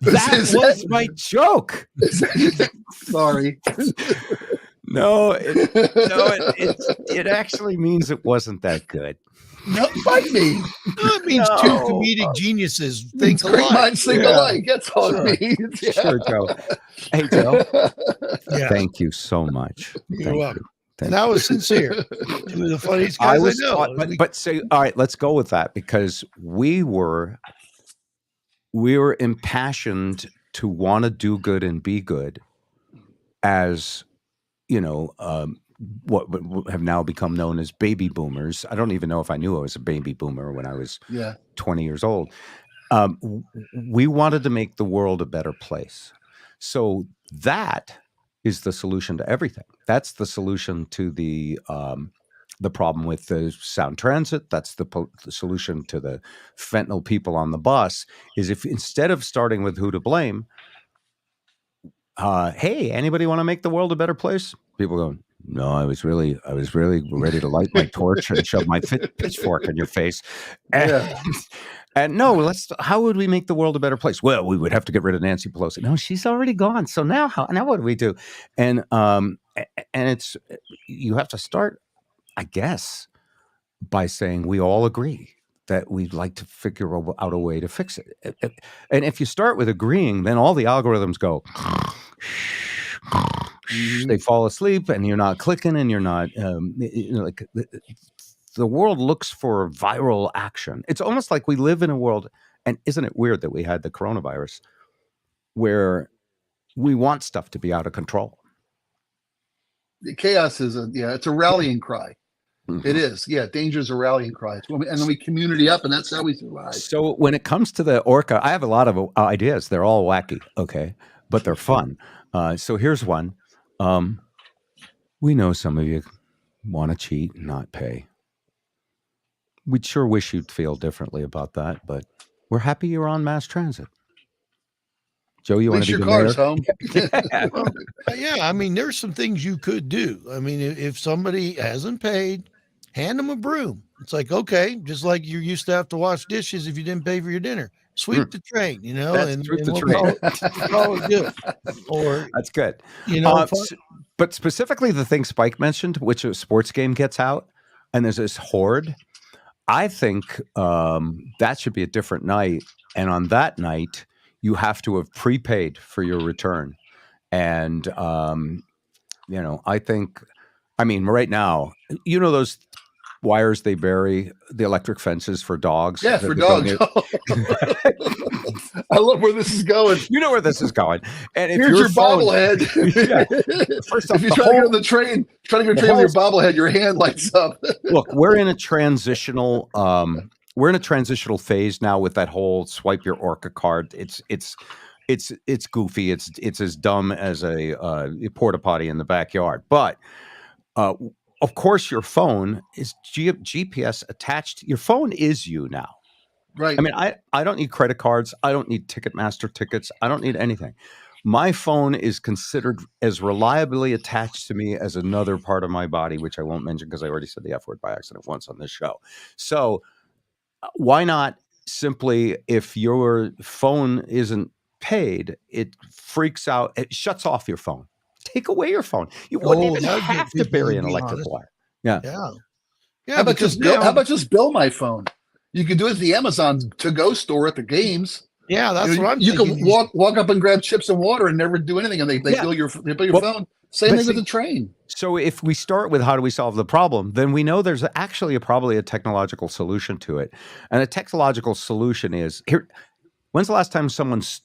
That was my joke. Sorry. No, it actually means it wasn't that good. No, bite me. That means two comedic geniuses think alike. Great minds think alike. That's all it means. Yeah. Sure, Joe. Hey, Joe. Thank you so much. You're welcome. And I was sincere. Two of the funniest guys I know. But say, all right, let's go with that, because we were impassioned to want to do good and be good, as you know, what have now become known as baby boomers. I don't even know if I knew I was a baby boomer when I was 20 years old. We wanted to make the world a better place. So that is the solution to everything. That's the solution to the problem with the sound transit. That's the solution to the fentanyl people on the bus. Is if instead of starting with who to blame, hey, anybody want to make the world a better place? People go, no, I was really ready to light my torch and shove my pitchfork in your face. And no, how would we make the world a better place? Well, we would have to get rid of Nancy Pelosi. No, she's already gone. So now what do we do? And it's, you have to start, I guess, by saying we all agree that we'd like to figure out a way to fix it. And if you start with agreeing, then all the algorithms go, they fall asleep, and you're not clicking, and you're not like the world looks for viral action. It's almost like we live in a world, and isn't it weird that we had the coronavirus, where we want stuff to be out of control? The chaos is it's a rallying cry. Mm-hmm. It is. Yeah, danger is a rallying cry. And then we community up, and that's how we survive. So when it comes to the orca, I have a lot of ideas. They're all wacky, okay, but they're fun. So here's one. We know some of you want to cheat and not pay. We'd sure wish you'd feel differently about that, but we're happy you're on mass transit. Joe, you want to be the mayor? Home. I mean, there's some things you could do. I mean, if somebody hasn't paid, hand them a broom. It's like, okay, just like you used to have to wash dishes if you didn't pay for your dinner. Sweep the train, you know, sweep the train. Call it good. Or that's good. You know, but specifically the thing Spike mentioned, which a sports game gets out, and there's this horde. I think that should be a different night, and on that night, you have to have prepaid for your return. And you know, I mean, right now, you know those wires they bury, the electric fences for dogs. Yeah, for dogs. I love where this is going. You know where this is going. And if here's your phone, bobblehead. First off, if you try to get on the train, with your bobblehead, your hand lights up. Look, we're in a transitional phase now with that whole swipe your Orca card. It's goofy. It's as dumb as a porta potty in the backyard. But of course, your phone is GPS attached. Your phone is you now. Right. I mean, I don't need credit cards. I don't need Ticketmaster tickets. I don't need anything. My phone is considered as reliably attached to me as another part of my body, which I won't mention because I already said the F word by accident once on this show. So why not simply, if your phone isn't paid, it freaks out, it shuts off your phone. Take away your phone. You wouldn't even have to bury an electric wire. Yeah. How about just bill my phone? You can do it at the Amazon to-go store at the games. Yeah, that's what I'm thinking. You can walk up and grab chips and water and never do anything, and they bill your phone. Same thing with the train. So if we start with how do we solve the problem, then we know there's actually probably a technological solution to it. And a technological solution is here. When's the last time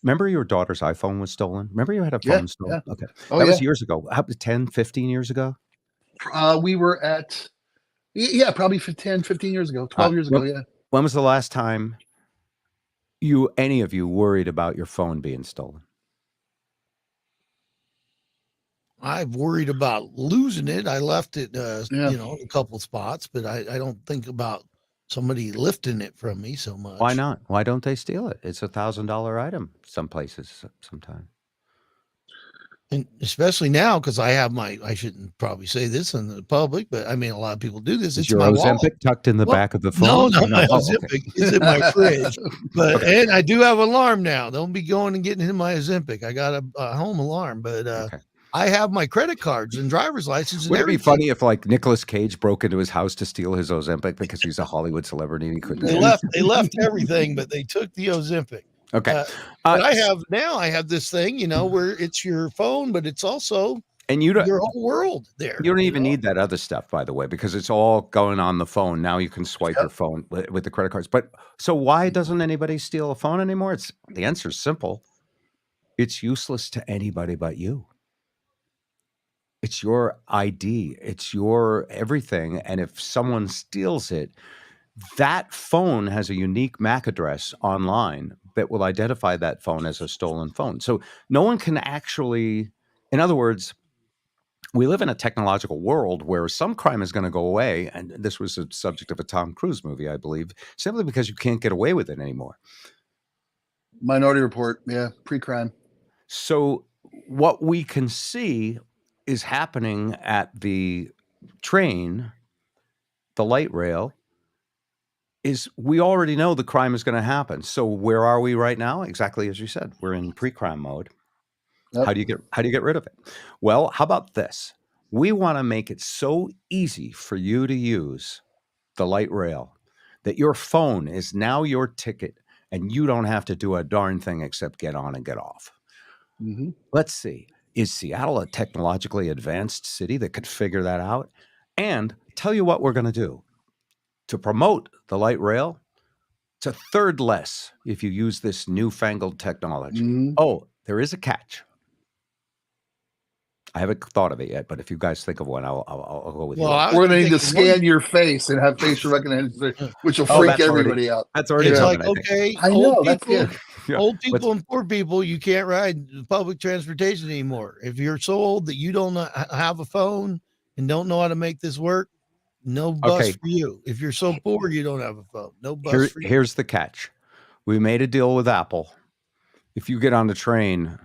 remember your daughter's iPhone was stolen? Remember you had a phone stolen? Yeah. Okay. That was years ago. How, 10, 15 years ago? We were at Yeah, probably 10, 15 years ago, 12 years ago. Yeah. When was the last time any of you worried about your phone being stolen? I've worried about losing it. I left it, Yeah. in a couple spots, but I don't think about somebody lifting it from me so much. Why not? Why don't they steal it? It's $1,000 item some places sometimes. And especially now, because I shouldn't probably say this in the public, but I mean, a lot of people do this. Is It's your my Ozempic wallet. tucked in the Well, back of the No, phone? not my Oh, Ozempic. okay. It's in my fridge. But Okay. and I do have an alarm now. Don't be going and getting in my Ozempic. I got a home alarm, but Okay. I have my credit cards and driver's license and Would it be everything. funny if like Nicolas Cage broke into his house to steal his Ozempic because he's a Hollywood celebrity and he couldn't They get it? left everything, but they took the Ozempic. Okay. But I have this thing, where it's your phone, but it's also And you don't your whole world there. You don't even need that other stuff, by the way, because it's all going on the phone. Now you can swipe your phone with the credit cards. But so why doesn't anybody steal a phone anymore? The answer is simple. It's useless to anybody but you. It's your ID. It's your everything. And if someone steals it, that phone has a unique MAC address online that will identify that phone as a stolen phone. So no one can actually, in other words, we live in a technological world where some crime is going to go away. And this was a subject of a Tom Cruise movie, I believe, simply because you can't get away with it anymore. Minority Report. Yeah. Pre-crime. So what we can see is happening at the train, the light rail, is we already know the crime is going to happen. So where are we right now? Exactly as you said, we're in pre-crime mode. Yep. How do you get rid of it? Well, how about this? We want to make it so easy for you to use the light rail that your phone is now your ticket and you don't have to do a darn thing except get on and get off. Mm-hmm. Let's see. Is Seattle a technologically advanced city that could figure that out? And tell you what we're going to do. To promote the light rail, it's a third less if you use this newfangled technology. Mm-hmm. Oh, there is a catch. I haven't thought of it yet, but if you guys think of one, I'll go with you. We're going to need to scan your face and have facial recognition, which will freak everybody out. That's already It's happening, like, okay, I know. That's good. Old people and poor people, you can't ride public transportation anymore. If you're so old that you don't have a phone and don't know how to make this work, no bus for you. If you're so poor you don't have a phone, no bus for you. Here's the catch. We made a deal with Apple. If you get on the train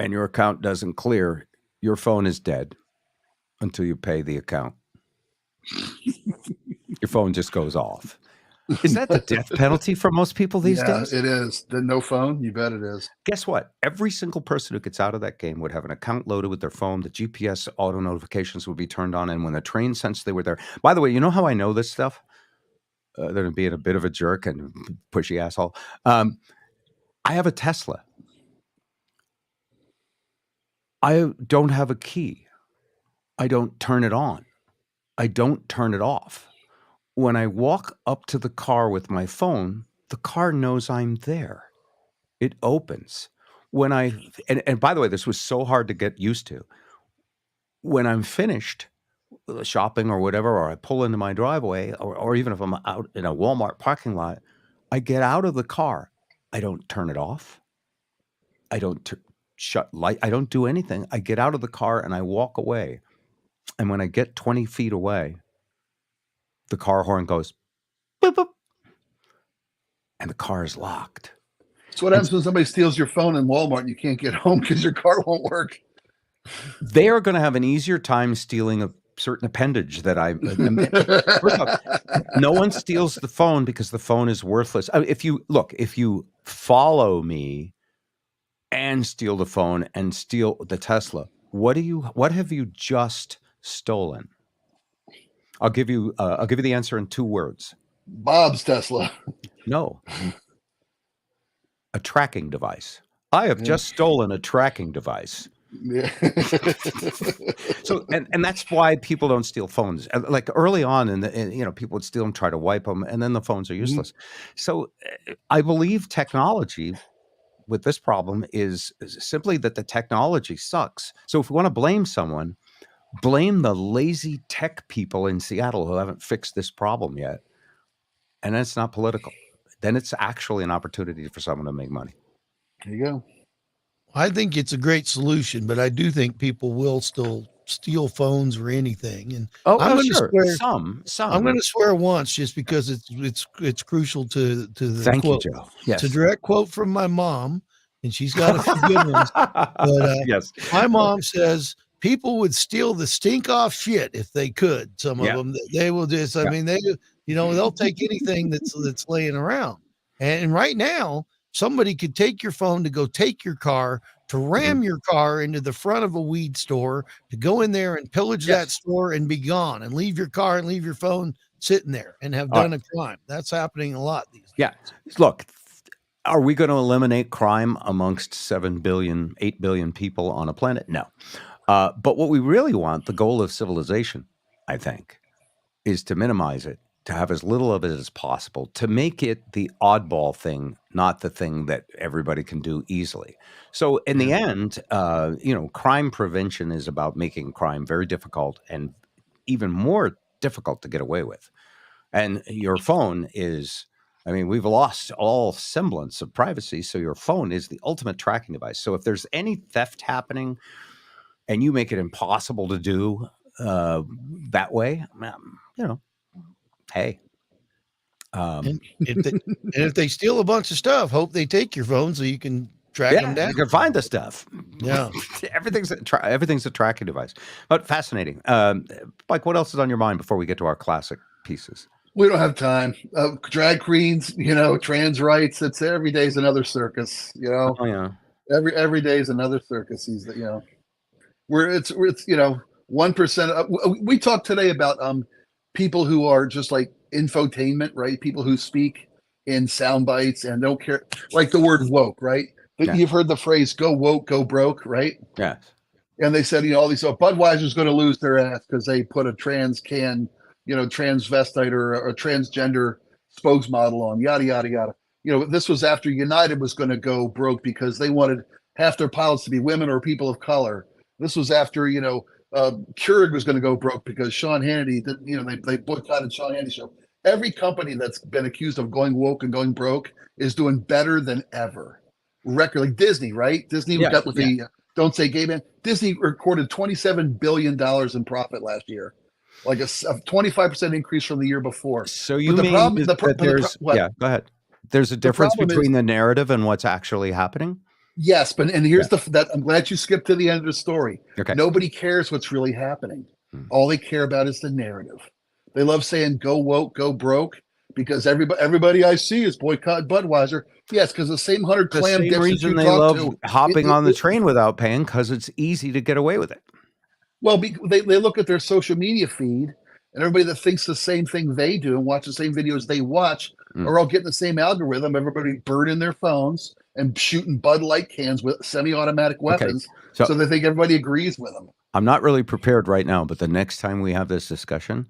and your account doesn't clear, your phone is dead until you pay the account. Your phone just goes off. Is that the death penalty for most people these days? Yeah, it is. The no phone, you bet it is. Guess what? Every single person who gets out of that game would have an account loaded with their phone. The GPS auto notifications would be turned on. And when the train sensed they were there, by the way, you know how I know this stuff? Other than being a bit of a jerk and pushy asshole. I have a Tesla. I don't have a key. I don't turn it on. I don't turn it off. When I walk up to the car with my phone, the car knows I'm there. It opens. And by the way, this was so hard to get used to. When I'm finished shopping or whatever, or I pull into my driveway, or even if I'm out in a Walmart parking lot, I get out of the car. I don't turn it off. I don't shut light. I don't do anything. I get out of the car and I walk away. And when I get 20 feet away, the car horn goes, boop, boop, and the car is locked. So what happens when somebody steals your phone in Walmart and you can't get home because your car won't work? They are going to have an easier time stealing a certain appendage that I. First off, no one steals the phone because the phone is worthless. If you follow me and steal the phone and steal the Tesla, what have you just stolen? I'll give you the answer in 2 words. Bob's Tesla. No. A tracking device. I have just stolen a tracking device. Yeah. So, and that's why people don't steal phones. Like early on, people would steal them, try to wipe them, and then the phones are useless. So, I believe technology with this problem is simply that the technology sucks. So, if we want to blame someone, blame the lazy tech people in Seattle who haven't fixed this problem yet. And then it's not political. Then it's actually an opportunity for someone to make money. There you go. I think it's a great solution, but I do think people will still steal phones or anything. And I'm going to sure. swear. Some. I'm going to swear once, just because it's crucial to the Thank quote. you, Joe. Yes, it's a direct quote from my mom, and she's got a few good ones. But yes, my mom says people would steal the stink off shit if they could. Some of them, they will just. I mean, they'll take anything that's laying around. And right now, somebody could take your phone to go take your car, to ram your car into the front of a weed store, to go in there and pillage that store and be gone, and leave your car and leave your phone sitting there and have done a crime. That's happening a lot these days. Yeah. Look, are we going to eliminate crime amongst 7 billion, 8 billion people on a planet? No. But what we really want, the goal of civilization, I think, is to minimize it, to have as little of it as possible, to make it the oddball thing, not the thing that everybody can do easily. So in the end, crime prevention is about making crime very difficult and even more difficult to get away with. And your phone is, I mean, we've lost all semblance of privacy. So your phone is the ultimate tracking device. So if there's any theft happening and you make it impossible to do that way, hey. And if they steal a bunch of stuff, hope they take your phone so you can track them down. You can find the stuff. Yeah. everything's a tracking device. But fascinating. Mike, what else is on your mind before we get to our classic pieces? We don't have time. Drag queens, trans rights. It's every day's another circus. Oh yeah. Every day is another circus. Where it's 1%. We talked today about people who are just like infotainment, right? People who speak in sound bites and don't care, like the word woke, right? Yeah. You've heard the phrase "go woke, go broke," right? Yeah. And they said, all these, Budweiser's going to lose their ass because they put a trans can, transvestite or a transgender spokesmodel on, yada yada yada. This was after United was going to go broke because they wanted half their pilots to be women or people of color. This was after Keurig was going to go broke because Sean Hannity did, they boycotted Sean Hannity's show. Every company that's been accused of going woke and going broke is doing better than ever. Record like Disney, right? Disney got with the Don't Say Gay Man. Disney recorded $27 billion in profit last year, like a 25% increase from the year before. So you mean go ahead. There's a difference between the narrative and what's actually happening? Yes, but here's I'm glad you skipped to the end of the story. Okay. Nobody cares what's really happening. All they care about is the narrative. They love saying "go woke, go broke" because everybody I see is boycott Budweiser. Yes, because the same 100 clam dips reason they love hopping on the train without paying, because it's easy to get away with it. Well, they look at their social media feed, and everybody that thinks the same thing they do and watch the same videos they watch are all getting the same algorithm. Everybody burning their phones and shooting Bud Light cans with semi-automatic weapons, so they think everybody agrees with them. I'm not really prepared right now, but the next time we have this discussion,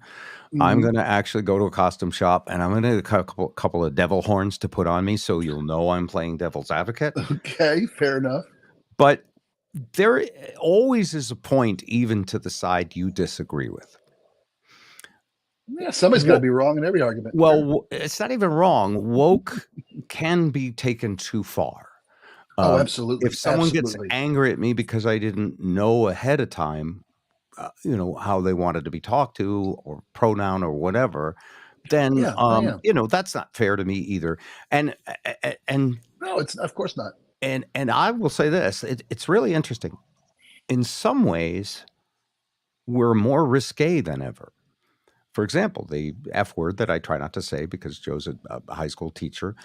I'm going to actually go to a costume shop and I'm going to get a couple of devil horns to put on me so you'll know I'm playing devil's advocate. Okay, fair enough. But there always is a point even to the side you disagree with. Yeah, somebody's got to be wrong in every argument. Well, it's not even wrong. Woke can be taken too far. Oh, absolutely. If someone gets angry at me because I didn't know ahead of time, how they wanted to be talked to or pronoun or whatever, then, that's not fair to me either. And no, it's of course not. And I will say this, it's really interesting. In some ways, we're more risque than ever. For example, the F word that I try not to say because Joe's a high school teacher,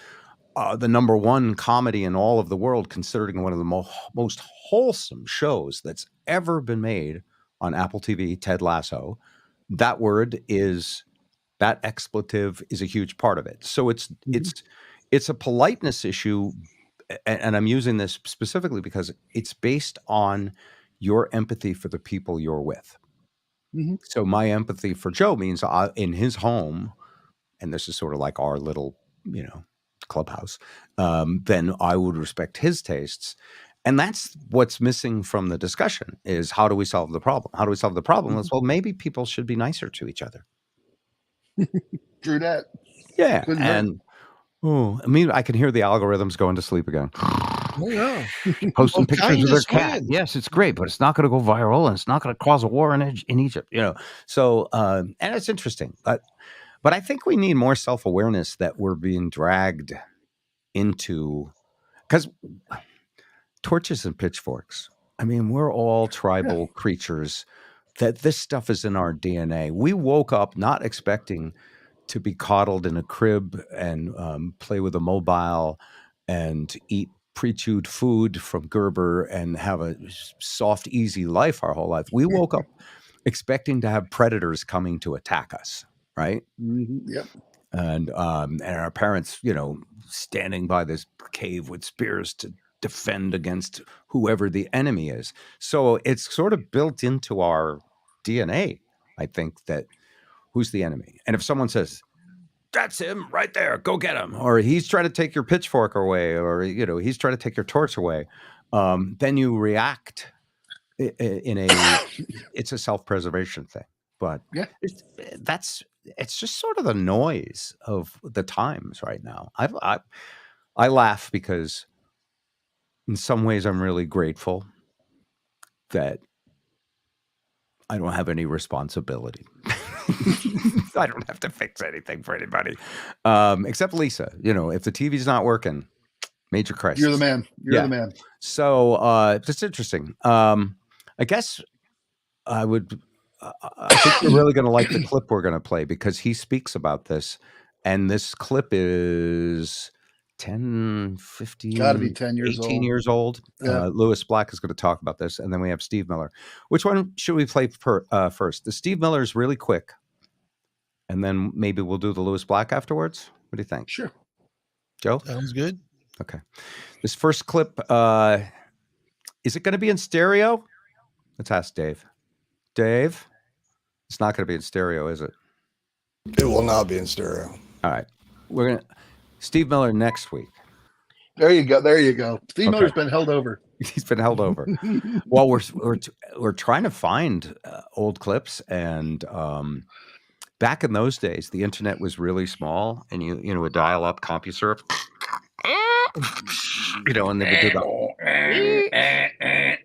the number one comedy in all of the world, considering one of the most wholesome shows that's ever been made on Apple TV, Ted Lasso, that expletive is a huge part of it. So it's a politeness issue, and I'm using this specifically because it's based on your empathy for the people you're with. Mm-hmm. So my empathy for Joe means in his home, and this is sort of like our little, clubhouse, then I would respect his tastes. And that's what's missing from the discussion is how do we solve the problem? How do we solve the problem? Is, well, maybe people should be nicer to each other. True that. Yeah. Couldn't hurt. And I mean, I can hear the algorithms going to sleep again. Oh, yeah. Posting pictures of their kindness cat. wins. Yes, it's great, but it's not going to go viral, and it's not going to cause a war in Egypt. You know, so and it's interesting, but I think we need more self-awareness that we're being dragged into, because torches and pitchforks. I mean, we're all tribal creatures. That this stuff is in our DNA. We woke up not expecting to be coddled in a crib and play with a mobile and eat pre-chewed food from Gerber and have a soft, easy life our whole life. We woke up expecting to have predators coming to attack us, right? Yep. And our parents, you know, standing by this cave with spears to defend against whoever the enemy is. So it's sort of built into our DNA, I think, that who's the enemy. And if someone says, that's him right there, go get him, or he's trying to take your pitchfork away, or, you know, he's trying to take your torch away, then you react in a, it's a self-preservation thing. But Yeah. it's just sort of the noise of the times right now. I laugh because in some ways I'm really grateful that I don't have any responsibility. I don't have to fix anything for anybody, except Lisa. You know, if the TV's not working, major crisis. You're the man. You're the man. So it's interesting. I guess I would. I think you're really going to like the clip we're going to play because he speaks about this, and this clip is 10, 15, Gotta be 10 years 18 old. years old. Yeah. Lewis Black is going to talk about this, and then we have Steve Miller. Which one should we play first? The Steve Miller is really quick, and then maybe we'll do the Lewis Black afterwards. What do you think? Sure. Joe? Sounds good. Okay. This first clip, is it going to be in stereo? Let's ask Dave. Dave? It's not going to be in stereo, is it? It will not be in stereo. All right. We're going to Steve Miller next week. There you go. There you go. Steve Miller's been held over. He's been held over. Well, we're trying to find old clips, and back in those days, the internet was really small, and you know, a dial-up CompuServe, you know, and they would do that.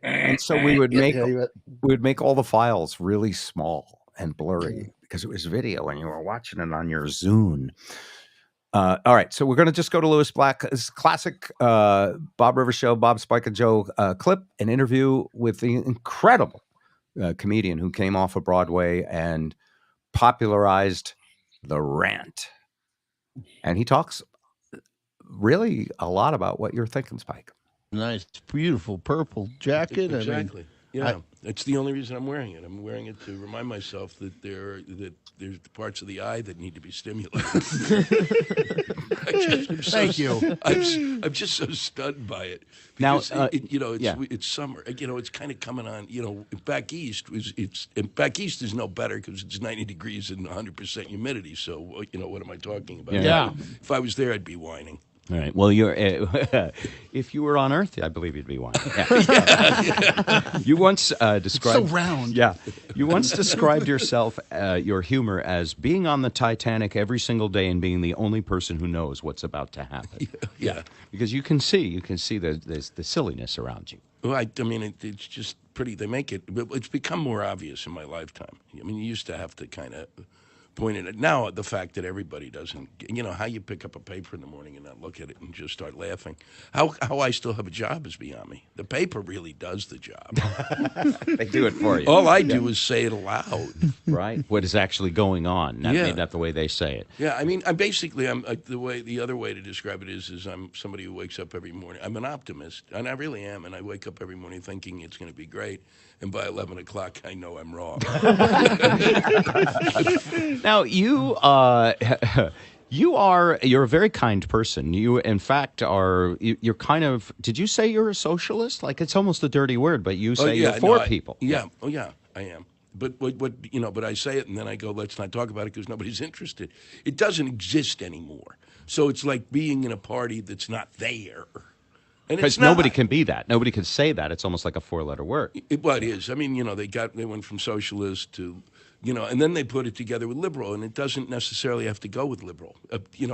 And so we would make all the files really small and blurry because it was video, and you were watching it on your Zune. All right, so we're going to just go to Lewis Black's classic Bob Rivers Show, Bob, Spike, and Joe clip, an interview with the incredible comedian who came off of Broadway and popularized the rant. And he talks really a lot about what you're thinking, Spike. Nice, beautiful purple jacket. Exactly. It's the only reason I'm wearing it. I'm wearing it to remind myself that there's parts of the eye that need to be stimulated. Thank you. I'm just so stunned by it. Now, It's summer. You know, it's kind of coming on. You know, back east back east is no better because it's 90 degrees and 100% humidity. So you know, what am I talking about? Yeah. If I was there, I'd be whining. All right. Well, you're if you were on Earth, I believe you'd be one. Yeah. You once described So round. Yeah. You once described yourself, your humor, as being on the Titanic every single day and being the only person who knows what's about to happen. Yeah. Because you can see the silliness around you. Well, I mean, it's just pretty. They make it. It's become more obvious in my lifetime. I mean, you used to have to kind of point at it. Now, the fact that everybody doesn't, you know, how you pick up a paper in the morning and not look at it and just start laughing. How I still have a job is beyond me. The paper really does the job. They do it for you. All I do is say it aloud. Right. What is actually going on, not the way they say it. Yeah, I mean, the other way to describe it is I'm somebody who wakes up every morning. I'm an optimist, and I really am, and I wake up every morning thinking it's going to be great, and by 11 o'clock, I know I'm wrong. Now, you're a very kind person. You, in fact, you're kind of, did you say you're a socialist? Like, it's almost a dirty word, but you say you're for people. Yeah. Oh, yeah, I am. But but I say it and then I go, let's not talk about it because nobody's interested. It doesn't exist anymore. So it's like being in a party that's not there. Because nobody can be that. Nobody can say that. It's almost like a four-letter word. It is. I mean, they went from socialist to, and then they put it together with liberal, and it doesn't necessarily have to go with liberal.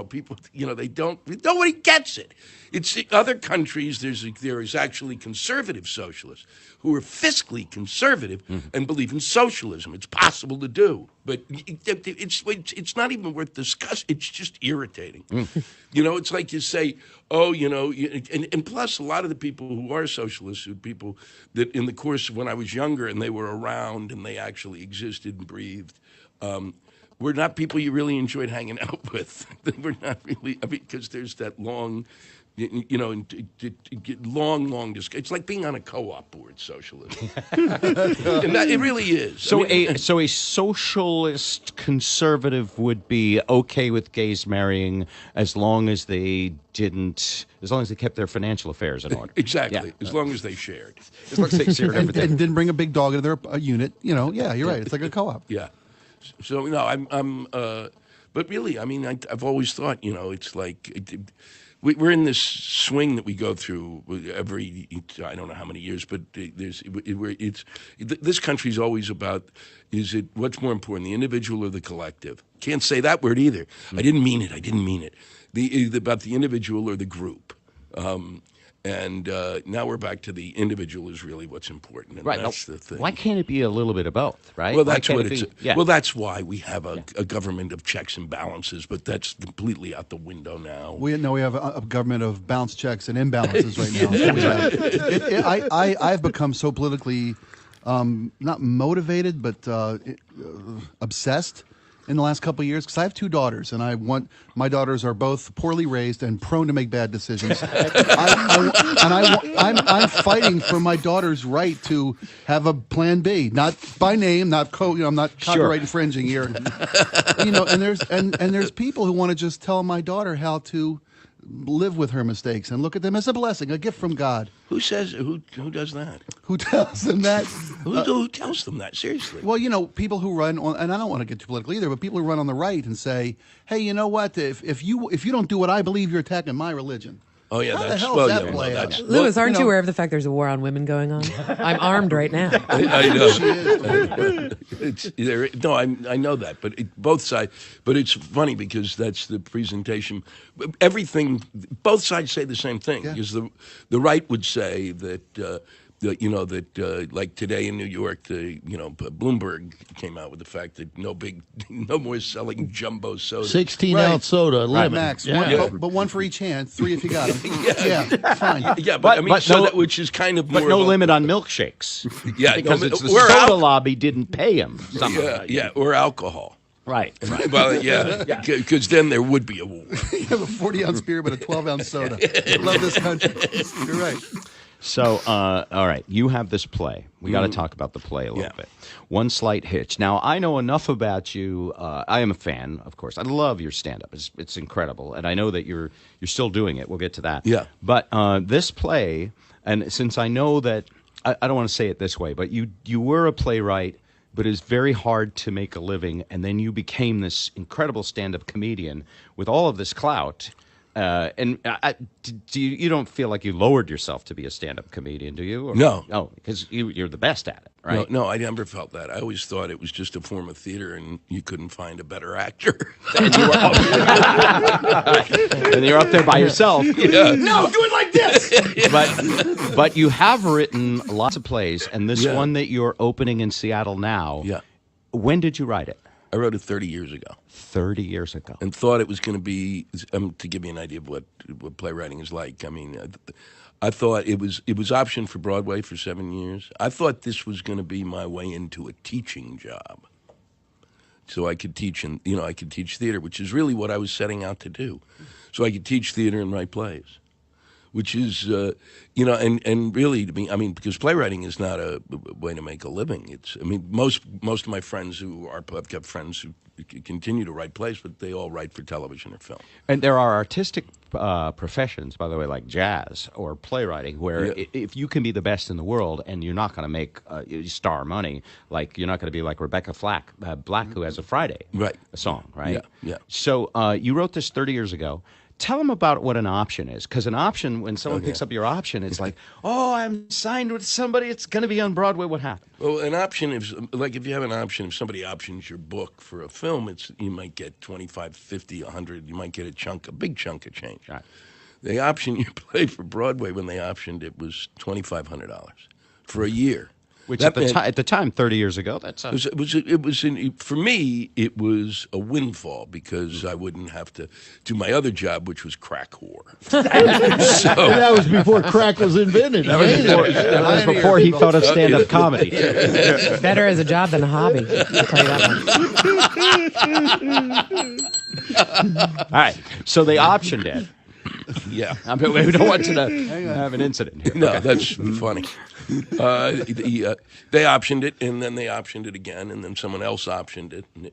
People, nobody gets it. It's other countries. There is actually conservative socialists who are fiscally conservative and believe in socialism. It's possible to do, but it's not even worth discussing. It's just irritating. It's like you say, and plus a lot of the people who are socialists are people that in the course of when I was younger and they were around and they actually existed and breathed. Were not people you really enjoyed hanging out with. They were not really, because there's that long, long discussion. It's like being on a co-op board, socialism. And it really is. So a socialist conservative would be okay with gays marrying as long as they kept their financial affairs in order. Exactly. As long as they shared. As long as they shared everything. And didn't bring a big dog into their unit. Yeah, you're right. It's like a co-op. Yeah. So I'm but really, I mean, I've always thought, it's like we're in this swing that we go through every, I don't know how many years, but this country's always about, what's more important, the individual or the collective? Can't say that word either. I didn't mean it. About the individual or the group. And now we're back to the individual is really what's important, and that's the thing. Why can't it be a little bit of both, right? Well, that's what it's. Well, that's why we have a government of checks and balances, but that's completely out the window now. We have a government of bounce checks and imbalances right now. I've become so politically not motivated, but obsessed in the last couple of years, because I have two daughters, and my daughters are both poorly raised and prone to make bad decisions. I'm fighting for my daughter's right to have a plan B, not by name, I'm not copyright infringing here. And there's people who want to just tell my daughter how to live with her mistakes and look at them as a blessing, a gift from God. Who does that? Who tells them that? Who tells them that? Seriously. Well, people who run on, and I don't want to get too political either, but people who run on the right and say, "Hey, you know what? If you don't do what I believe, you're attacking my religion." Oh yeah, how the hell does that play out? Louis, aren't you aware of the fact there's a war on women going on? I'm armed right now. I know. I know that, but both sides. But it's funny because that's the presentation. Everything. Both sides say the same thing. Because the right would say that. Like today in New York, Bloomberg came out with the fact that no more selling jumbo soda. 16-ounce soda, lemon. Max. But one for each hand, 3 if you got them. Fine. Yeah, but which is kind of more. But no limit on milkshakes. Yeah, because it's the soda lobby didn't pay him. Or alcohol. Right. Well, because then there would be a war. You have a 40-ounce beer, but a 12-ounce soda. I love this country. You're right. So, all right, you have this play. We got to talk about the play a little bit. One Slight Hitch. Now, I know enough about you. I am a fan, of course. I love your stand-up. It's incredible, and I know that you're still doing it. We'll get to that. Yeah. But this play, and since I know that, I don't want to say it this way, but you were a playwright, but it's very hard to make a living, and then you became this incredible stand-up comedian with all of this clout. And you don't feel like you lowered yourself to be a stand-up comedian, do you? No. Oh, because you're the best at it, right? No, I never felt that. I always thought it was just a form of theater, and you couldn't find a better actor. And you're up there by yourself. Yeah. No, do it like this. But you have written lots of plays, and this one that you're opening in Seattle now. Yeah. When did you write it? I wrote it 30 years ago. 30 years ago. And thought it was going to be, to give you an idea of what playwriting is like. I mean, I thought it was optioned for Broadway for 7 years. I thought this was going to be my way into a teaching job. So I could teach, I could teach theater, which is really what I was setting out to do. So I could teach theater and write plays, which is, and really, to me, I mean, because playwriting is not a way to make a living. Most of my friends I've got friends who continue to write plays, but they all write for television or film. And there are artistic professions, by the way, like jazz or playwriting, where if you can be the best in the world and you're not going to make star money, like you're not going to be like Rebecca Black, who has a Friday song, right? Yeah. So you wrote this 30 years ago. Tell them about what an option is, because an option, when someone picks up your option, it's like, oh, I'm signed with somebody. It's going to be on Broadway. What happened? Well, an option is like if you have an option, if somebody options your book for a film, you might get 25, 50, 100. You might get a big chunk of change. Right. The option you played for Broadway when they optioned it was $2,500 for a year. Which at the time, 30 years ago, for me, it was a windfall because I wouldn't have to do my other job, which was crack whore. That was before crack was invented. That was before he thought of stand-up comedy. Better as a job than a hobby. I'll tell you that much. All right, so they optioned it. Yeah. We don't want you to have an incident here. No, that's funny. They optioned it, and then they optioned it again, and then someone else optioned it. And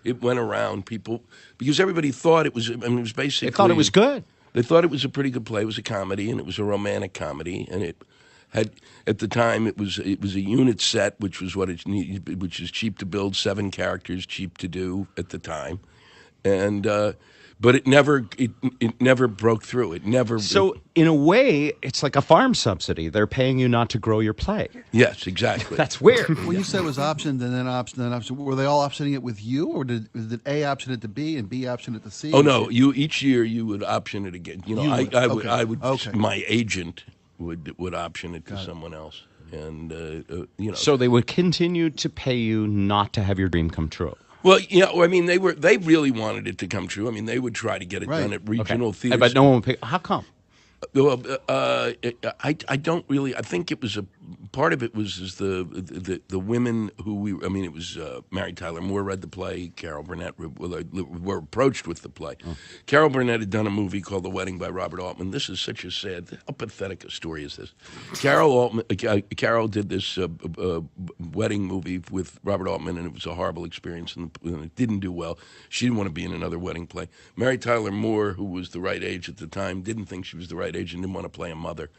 it went around people because everybody thought it was. I mean, it was basically. They thought it was good. They thought it was a pretty good play. It was a comedy, and it was a romantic comedy, and it had at the time it was a unit set, which was what it needed, which is cheap to build, 7 characters, cheap to do at the time, and. But it never broke through. It never. So in a way, it's like a farm subsidy. They're paying you not to grow your play. Yes, exactly. That's weird. When you said it was optioned and then optioned, were they all optioning it with you, or did A option it to B and B option it to C? Oh no! Each year you would option it again. I would. Okay. My agent would option it to someone else, and So they would continue to pay you not to have your dream come true. Well, I mean, they really wanted it to come true. I mean, they would try to get it done at regional theaters. But no one would pay. How come? Well, I don't really. I think it was part of it was the women who it was Mary Tyler Moore read the play. Carol Burnett were approached with the play. Oh. Carol Burnett had done a movie called The Wedding by Robert Altman. This is such a sad, how pathetic a story is this? Carol did this wedding movie with Robert Altman, and it was a horrible experience, and it didn't do well. She didn't want to be in another wedding play. Mary Tyler Moore, who was the right age at the time, didn't think she was the right age and didn't want to play a mother.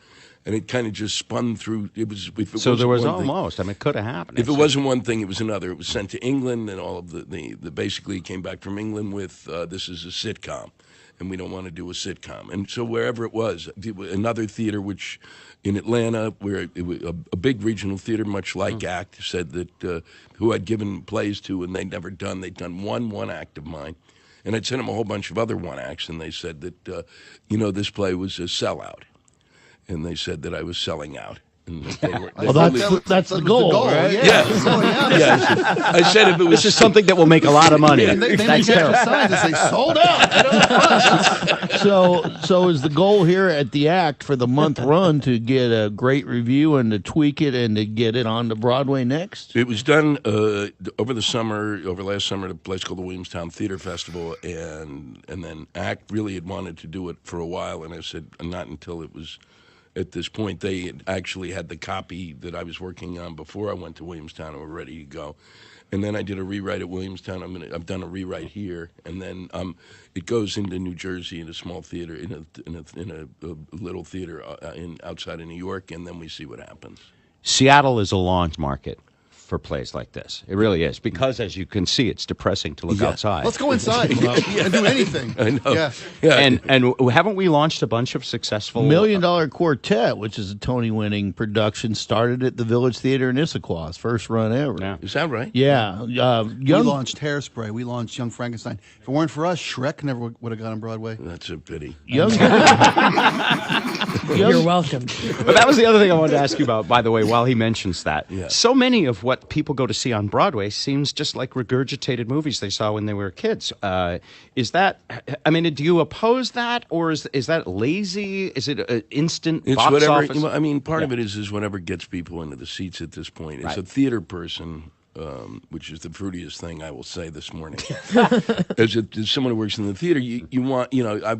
And it kind of just spun through. It was there was almost. It could have happened. If it wasn't one thing, it was another. It was sent to England, and all of the basically came back from England with this is a sitcom, and we don't want to do a sitcom. And so wherever it was, another theater, which in Atlanta, where it was a big regional theater, much like ACT, said that who I'd given plays to, and they'd done one act of mine. And I'd sent them a whole bunch of other one acts, and they said that, this play was a sellout. And they said that I was selling out. And that's the goal, right? Yes. I said if it was just something that will make a lot of money. They make signs that say sold out. So is the goal here at the ACT for the month run to get a great review and to tweak it and to get it on to Broadway next? It was done over last summer, at a place called the Williamstown Theater Festival, and then ACT really had wanted to do it for a while, and I said not until it was. At this point, they actually had the copy that I was working on before I went to Williamstown and were ready to go. And then I did a rewrite at Williamstown. I've done a rewrite here, and then it goes into New Jersey in a small theater, in a little theater outside of New York, and then we see what happens. Seattle is a launch market for plays like this. It really is, because as you can see, it's depressing to look outside. Let's go inside and do anything. I know. Yeah. And haven't we launched a bunch of successful $1 Million Quartet, which is a Tony-winning production, started at the Village Theater in Issaquah, first run ever. Yeah. Is that right? Yeah. We launched Hairspray. We launched Young Frankenstein. If it weren't for us, Shrek never would have got on Broadway. That's a pity. You're welcome. But that was the other thing I wanted to ask you about, by the way, while he mentions that. Yeah. So many of what people go to see on Broadway seems just like regurgitated movies they saw when they were kids. Is that, do you oppose that, or is that lazy? Is it an instant box office? Part of it is whatever gets people into the seats at this point. As a theater person, which is the fruitiest thing I will say this morning. As someone who works in the theater, you want,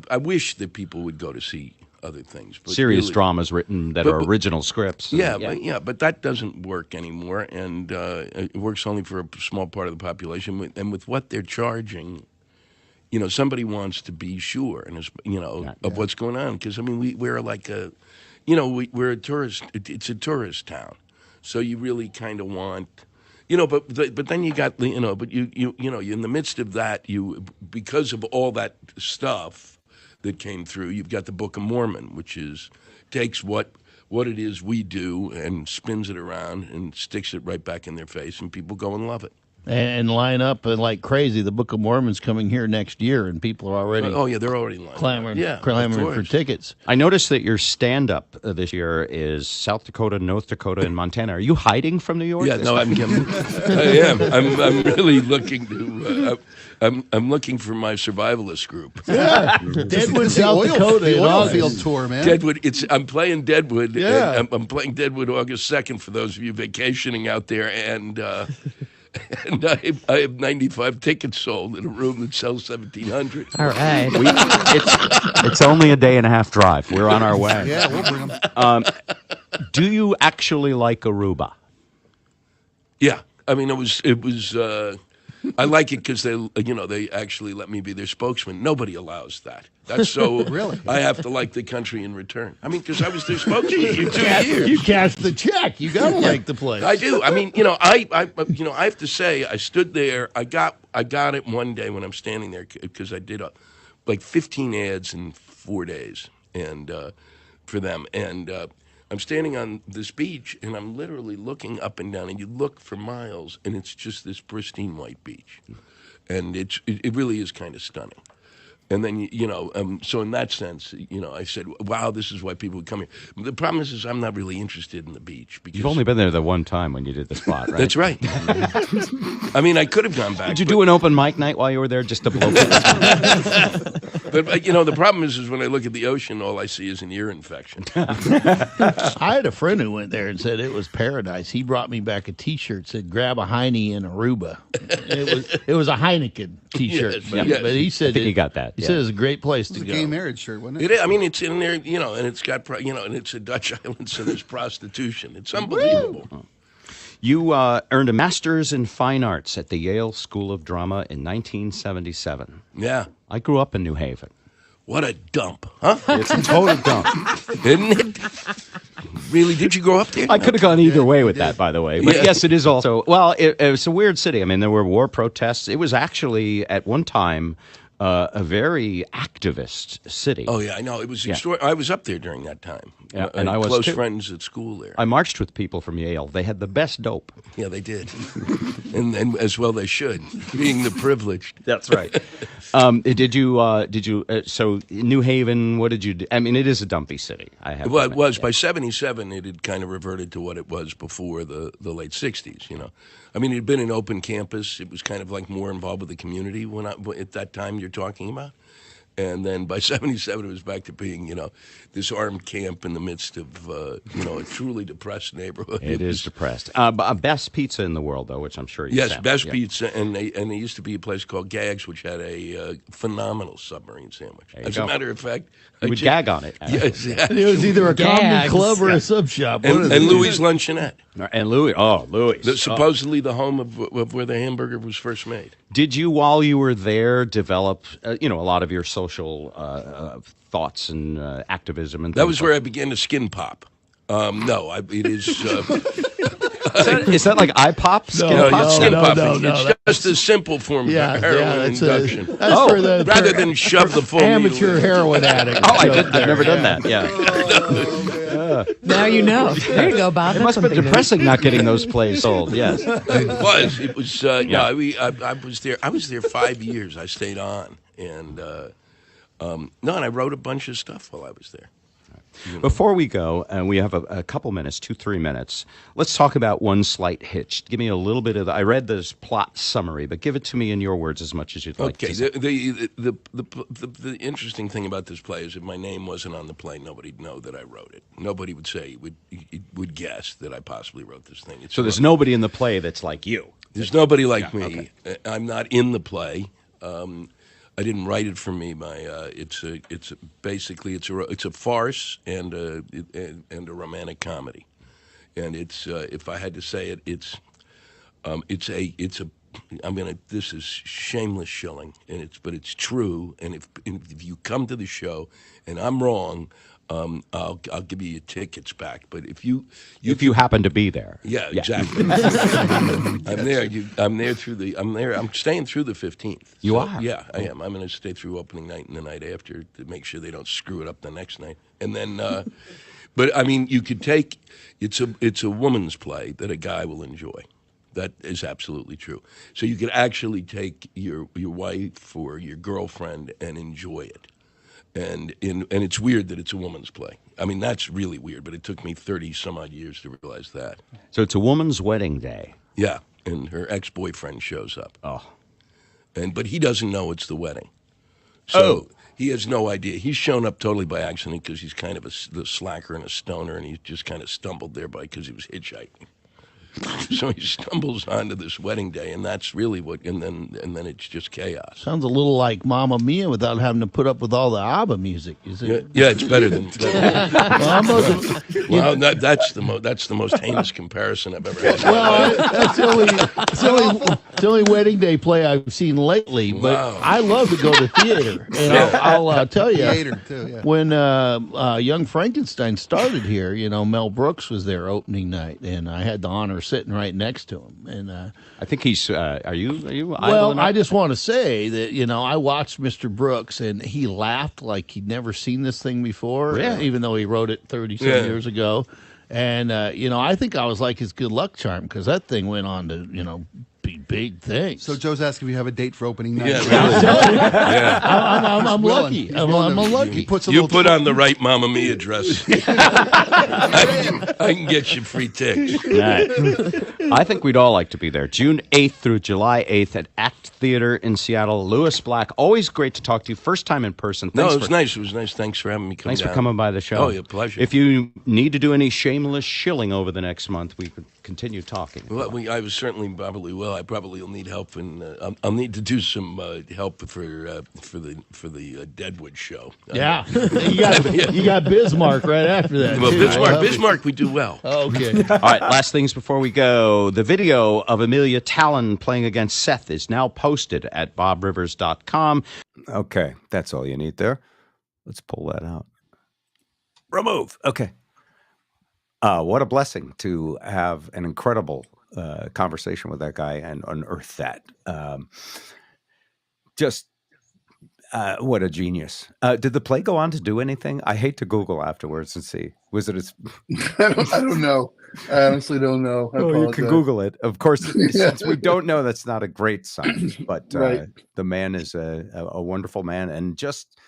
I wish that people would go to see other things. But serious really, dramas written that are original scripts. But that doesn't work anymore, and it works only for a small part of the population. And with what they're charging, somebody wants to be sure, and of what's going on. Because we're like we're a tourist. It's a tourist town, so you really kind of want. But then you got but you in the midst of that, because of all that stuff that came through. You've got the Book of Mormon, which takes what it is we do and spins it around and sticks it right back in their face, and people go and love it. And line up like crazy. The Book of Mormon's coming here next year, and people are already they're already lining clamoring up. For tickets. I noticed that your stand-up this year is South Dakota, North Dakota, and Montana. Are you hiding from New York? Yeah, no, I am. I'm really looking to. I'm looking for my survivalist group. Yeah, Deadwood, South Dakota, the oil field tour, man. Deadwood. I'm playing Deadwood. Yeah, I'm playing Deadwood August 2nd for those of you vacationing out there, and I have 95 tickets sold in a room that sells 1,700. All right. It's only a day and a half drive. We're on our way. Yeah, we'll bring them. Do you actually like Aruba? Yeah, I mean it was. I like it because they actually let me be their spokesman. Nobody allows that. That's so. Really? I have to like the country in return. I mean, because I was their spokesman for 2 years. You cashed the check. You gotta like the place. I do. I mean, I have to say, I stood there. I got it one day when I'm standing there because I did like 15 ads in 4 days and for them and. I'm standing on this beach, and I'm literally looking up and down, and you look for miles, and it's just this pristine white beach. And it really is kind of stunning. And then, so in that sense, I said, wow, this is why people would come here. The problem is I'm not really interested in the beach. Because You've only been there the one time when you did the spot, right? That's right. I mean, I could have gone back. Did you do an open mic night while you were there just to blow people? But, the problem is when I look at the ocean, all I see is an ear infection. I had a friend who went there and said it was paradise. He brought me back a T-shirt that said "Grab a Heine in Aruba." It was a Heineken T-shirt, Yes, but he said You got that. He said it's a great place to It was go. a gay marriage shirt, wasn't It it? is. I mean, it's in there, and it's got, and it's a Dutch island, so there's prostitution. It's unbelievable. You earned a master's in fine arts at the Yale School of Drama in 1977. Yeah. I grew up in New Haven. What a dump, huh? It's a total dump. Isn't it? Really? Did you grow up there? I could have gone either way with that, by the way. But yes, it is also. Well, it was a weird city. I mean, there were war protests. It was actually, at one time, a very activist city. Oh, yeah, I know. It was extraordinary. I was up there during that time. Yeah, and I was close too. friends at school there. I marched with people from Yale. They had the best dope. Yeah, they did. and as well they should, being the privileged. That's right. Did you, so New Haven, what did you do? I mean, it is a dumpy city. Well, it was. By 77, it had kind of reverted to what it was before the late 60s, I mean, it had been an open campus. It was kind of like more involved with the community at that time you're talking about. And then by 77, it was back to being, this armed camp in the midst of, a truly depressed neighborhood. It is depressed. Best pizza in the world, though, which I'm sure you Yes, found. best pizza. And there used to be a place called Gags, which had a phenomenal submarine sandwich. As a matter of fact, you would gag on it. Yes, It was either a comedy club or a sub shop. And Louis' Luncheonette. And Louis. Oh, Louis. Supposedly the home of where the hamburger was first made. Did you, while you were there, develop, a lot of your social thoughts and activism and things? That was where I began to skin pop. No, it is. Is that like iPop? Skin pop. No, it's just a simple form of heroin induction. That's for the rather than shove the full amateur heroin addict. I've never done that. Yeah. Now you know. There you go, Bob. It must have been depressing not getting those plays sold. Yes, it was. It was. I was there. I was there 5 years. I stayed on, and and I wrote a bunch of stuff while I was there. Before we go, and we have a couple minutes, 2-3 minutes, let's talk about One Slight Hitch. Give me a little bit of I read this plot summary, but give it to me in your words as much as you'd like. Okay. The interesting thing about this play is if my name wasn't on the play, nobody'd know that I wrote it. Nobody would say would guess that I possibly wrote this thing. So there's nobody in the play that's like you. There's nobody like me. Okay. I'm not in the play. I didn't write it for me. It's a farce and a romantic comedy, and it's if I had to say it, this is shameless shilling, but it's true. And if you come to the show and I'm wrong, I'll give you your tickets back. But if you happen to be there, yeah. Exactly. I'm there. I'm staying through the 15th. You are? Yeah, I am. I'm going to stay through opening night and the night after to make sure they don't screw it up the next night. And then, but I mean, you could take it's a woman's play that a guy will enjoy. That is absolutely true. So you could actually take your wife or your girlfriend and enjoy it. And it's weird that it's a woman's play. I mean, that's really weird, but it took me 30 some odd years to realize that. So it's a woman's wedding day. Yeah, and her ex-boyfriend shows up. Oh. But he doesn't know it's the wedding. So he has no idea. He's shown up totally by accident because he's kind of the slacker and a stoner, and he just kind of stumbled there because he was hitchhiking. So he stumbles onto this wedding day, and that's really and then it's just chaos. Sounds a little like Mamma Mia without having to put up with all the ABBA music. Is it? Yeah, it's better than. Well, that's the most heinous comparison I've ever had. Well, that's the only wedding day play I've seen lately. But Wow. I love to go to theater, and I'll tell you, Theater too, yeah. when Young Frankenstein started here, Mel Brooks was there opening night, and I had the honor of sitting right next to him. And I think he's. Are you? well, I just want to say that I watched Mr. Brooks, and he laughed like he'd never seen this thing before, Really? even though he wrote it 30-some years ago. And I think I was like his good luck charm because that thing went on to be big things. So Joe's asking if you have a date for opening night. Yeah, really. Yeah. I'm lucky. I'm lucky. He puts a You little put on the right Mamma Mia dress. I can get you free tickets. Right. I think we'd all like to be there. June 8th through July 8th at Act Theater in Seattle. Lewis Black, always great to talk to you. First time in person. No, it was nice. It was nice. Thanks for having me come Thanks down. for coming by the show. Oh, yeah, pleasure. If you need to do any shameless shilling over the next month, we could continue talking. Well, I was certainly probably will. I probably will need help, and I'll need to do some help for the Deadwood show. Yeah, you got Bismarck right after that. Well, too. Bismarck, we do well. Okay. All right, last things before we go. The video of Amelia Talon playing against Seth is now posted at bobrivers.com. Okay, that's all you need there. Let's pull that out. Remove. Okay. What a blessing to have an incredible conversation with that guy and unearth that. What a genius. Did the play go on to do anything? I hate to Google afterwards and see. Was it as... I don't know. I honestly don't know. I you apologize. can Google it. Of course, Yeah. since we don't know, that's not a great sign. But Right. the man is a wonderful man and just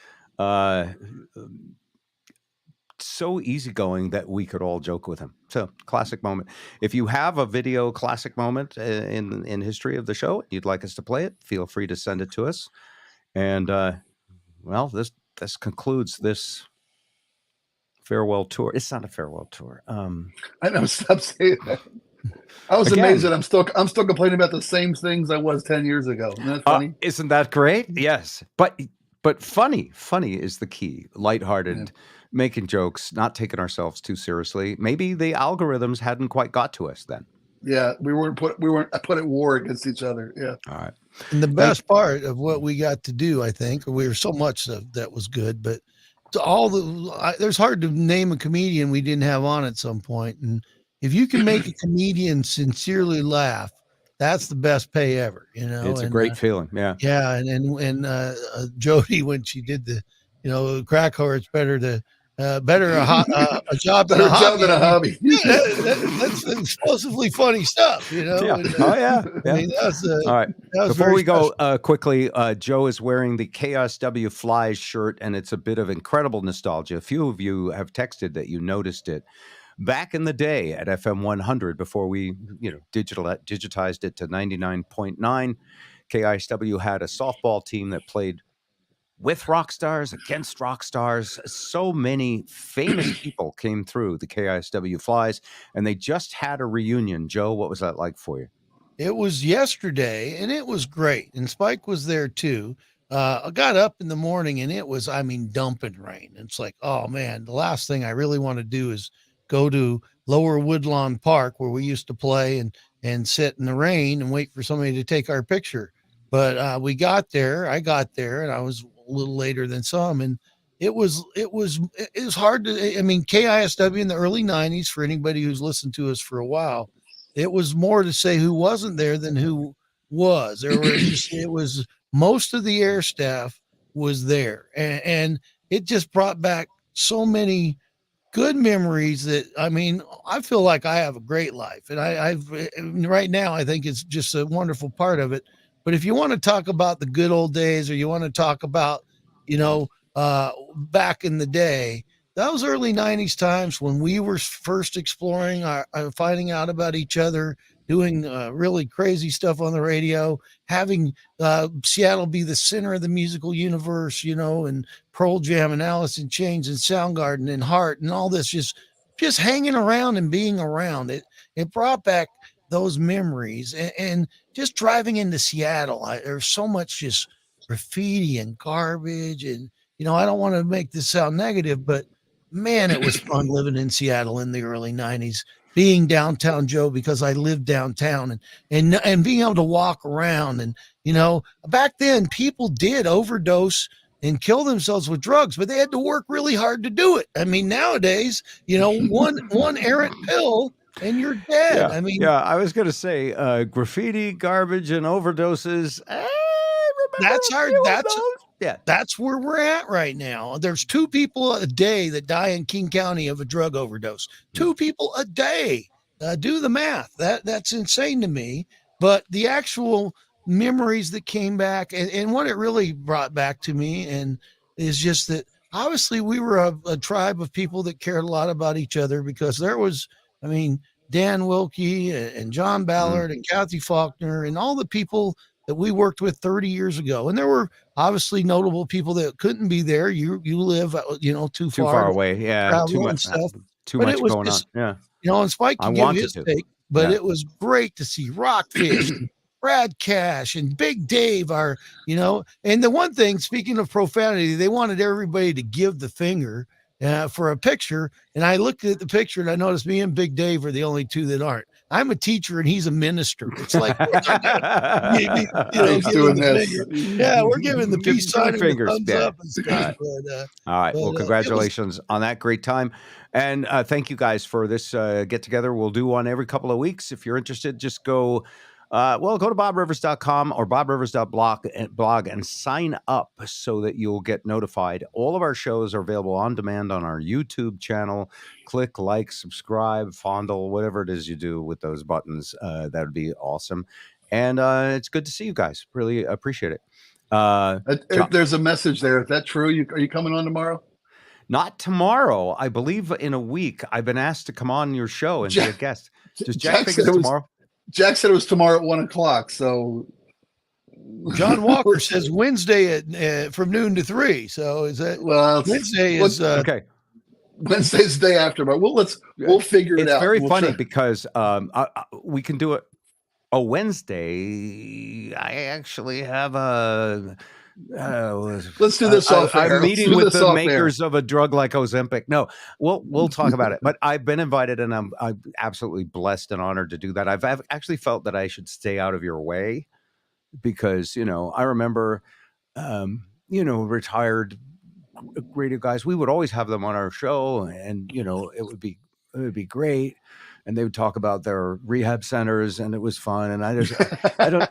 so easygoing that we could all joke with him. So, classic moment. If you have a video classic moment in history of the show, you'd like us to play it, feel free to send it to us. And well, this concludes this farewell tour. It's not a farewell tour. I know. Stop saying that. I was Again. amazed that I'm still complaining about the same things I was 10 years ago. Isn't that funny? Isn't that great? Yes, but funny is the key. Lighthearted, making jokes, not taking ourselves too seriously. Maybe the algorithms hadn't quite got to us then. Yeah, we weren't put at war against each other. Yeah. All right. And the best part of what we got to do, I think, we were so much that was good, but to there's hard to name a comedian we didn't have on at some point. And if you can make a comedian sincerely laugh, that's the best pay ever, It's a great feeling. Yeah. Yeah. And Jody, when she did the, crack whore, it's better a job than a hobby. That's explosively funny stuff, Yeah. And, Oh yeah. I mean, All right. that was Before very we go, special. quickly, Joe is wearing the KISW Flies shirt, and it's a bit of incredible nostalgia. A few of you have texted that you noticed it back in the day at FM 100 before we, digitized it to 99.9. KISW had a softball team that played with rock stars, against rock stars. So many famous people came through the KISW Flies, and they just had a reunion. Joe, what was that like for you? It was yesterday, and it was great. And Spike was there too. I got up in the morning, and it was, dumping rain. It's like, oh man, the last thing I really want to do is go to Lower Woodlawn Park where we used to play and sit in the rain and wait for somebody to take our picture. But I got there, and I was a little later than some, and it was hard to, I mean, KISW in the early 90s, for anybody who's listened to us for a while, it was more to say who wasn't there than who was. There were just, it was, most of the air staff was there. And it just brought back so many good memories that, I mean, I feel like I have a great life, and I've right now, I think it's just a wonderful part of it. But if you want to talk about the good old days, or you want to talk about, back in the day, those early 90s times when we were first exploring, finding out about each other, doing really crazy stuff on the radio, having Seattle be the center of the musical universe, and Pearl Jam and Alice in Chains and Soundgarden and Heart and all this, just hanging around and being around. It brought back those memories, and just driving into Seattle. There's so much just graffiti and garbage, and I don't want to make this sound negative, but man, it was fun living in Seattle in the early 90s, being downtown Joe, because I lived downtown, and being able to walk around. And back then people did overdose and kill themselves with drugs, but they had to work really hard to do it. I mean, nowadays, one errant pill and you're dead. Yeah, I mean, I was going to say graffiti, garbage, and overdoses. That's where we're at right now. There's 2 people a day that die in King County of a drug overdose. 2 people a day. Do the math. That's insane to me. But the actual memories that came back, and what it really brought back to me, and is just that obviously we were a tribe of people that cared a lot about each other, because there was, I mean, Dan Wilkie and John Ballard and Kathy Faulkner and all the people that we worked with 30 years ago. And there were obviously notable people that couldn't be there. You live, too far away. Yeah. Too much stuff. Too much going on. Yeah. And Spike can give his take, but it was great to see Rockfish, Brad Cash, and Big Dave and the one thing, speaking of profanity, they wanted everybody to give the finger for a picture. And I looked at the picture and I noticed me and Big Dave are the only 2 that aren't. I'm a teacher and he's a minister. It's like, he's doing this. Yeah, we're giving the peace sign and fingers. thumbs up and stuff. All right. Well, congratulations on that great time. And thank you guys for this get together. We'll do one every couple of weeks. If you're interested, just go go to bobrivers.com or bobrivers.blog and sign up so that you'll get notified. All of our shows are available on demand on our YouTube channel. Click, like, subscribe, fondle, whatever it is you do with those buttons. That would be awesome. And it's good to see you guys. Really appreciate it. There's a message there. Is that true? Are you coming on tomorrow? Not tomorrow. I believe in a week. I've been asked to come on your show and be a guest. Does Jack think it's tomorrow? Jack said it was tomorrow at 1:00. So John Walker says Wednesday at from noon to 3. So is that Wednesday is okay? Wednesday's the day after, but we'll figure it out. It's very funny because we can do it. Oh, Wednesday. I actually have a. Let's do this off air. I'm meeting with the makers of a drug like Ozempic. No, we'll talk about it. But I've been invited, and I'm absolutely blessed and honored to do that. I've actually felt that I should stay out of your way because I remember retired radio guys. We would always have them on our show, and it would be great. And they would talk about their rehab centers, and it was fun. And I don't.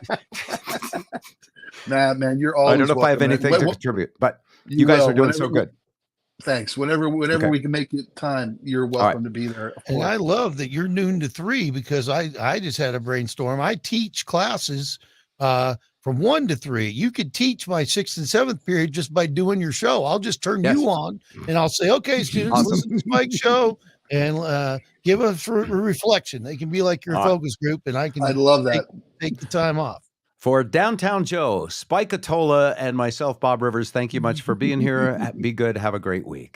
Nah, man, you're always. I don't know if I have anything to contribute, but you guys are doing so good. Thanks. Whenever we can make it time, you're welcome to be there. And I love that you're noon to 3 because I just had a brainstorm. I teach classes from 1 to 3. You could teach my 6th and 7th period just by doing your show. I'll just turn you on and I'll say, okay, students, listen to Mike's show and give us a reflection. They can be like your focus group, and I'd love that. Take the time off. For Downtown Joe, Spike Atola, and myself, Bob Rivers, thank you much for being here. Be good. Have a great week.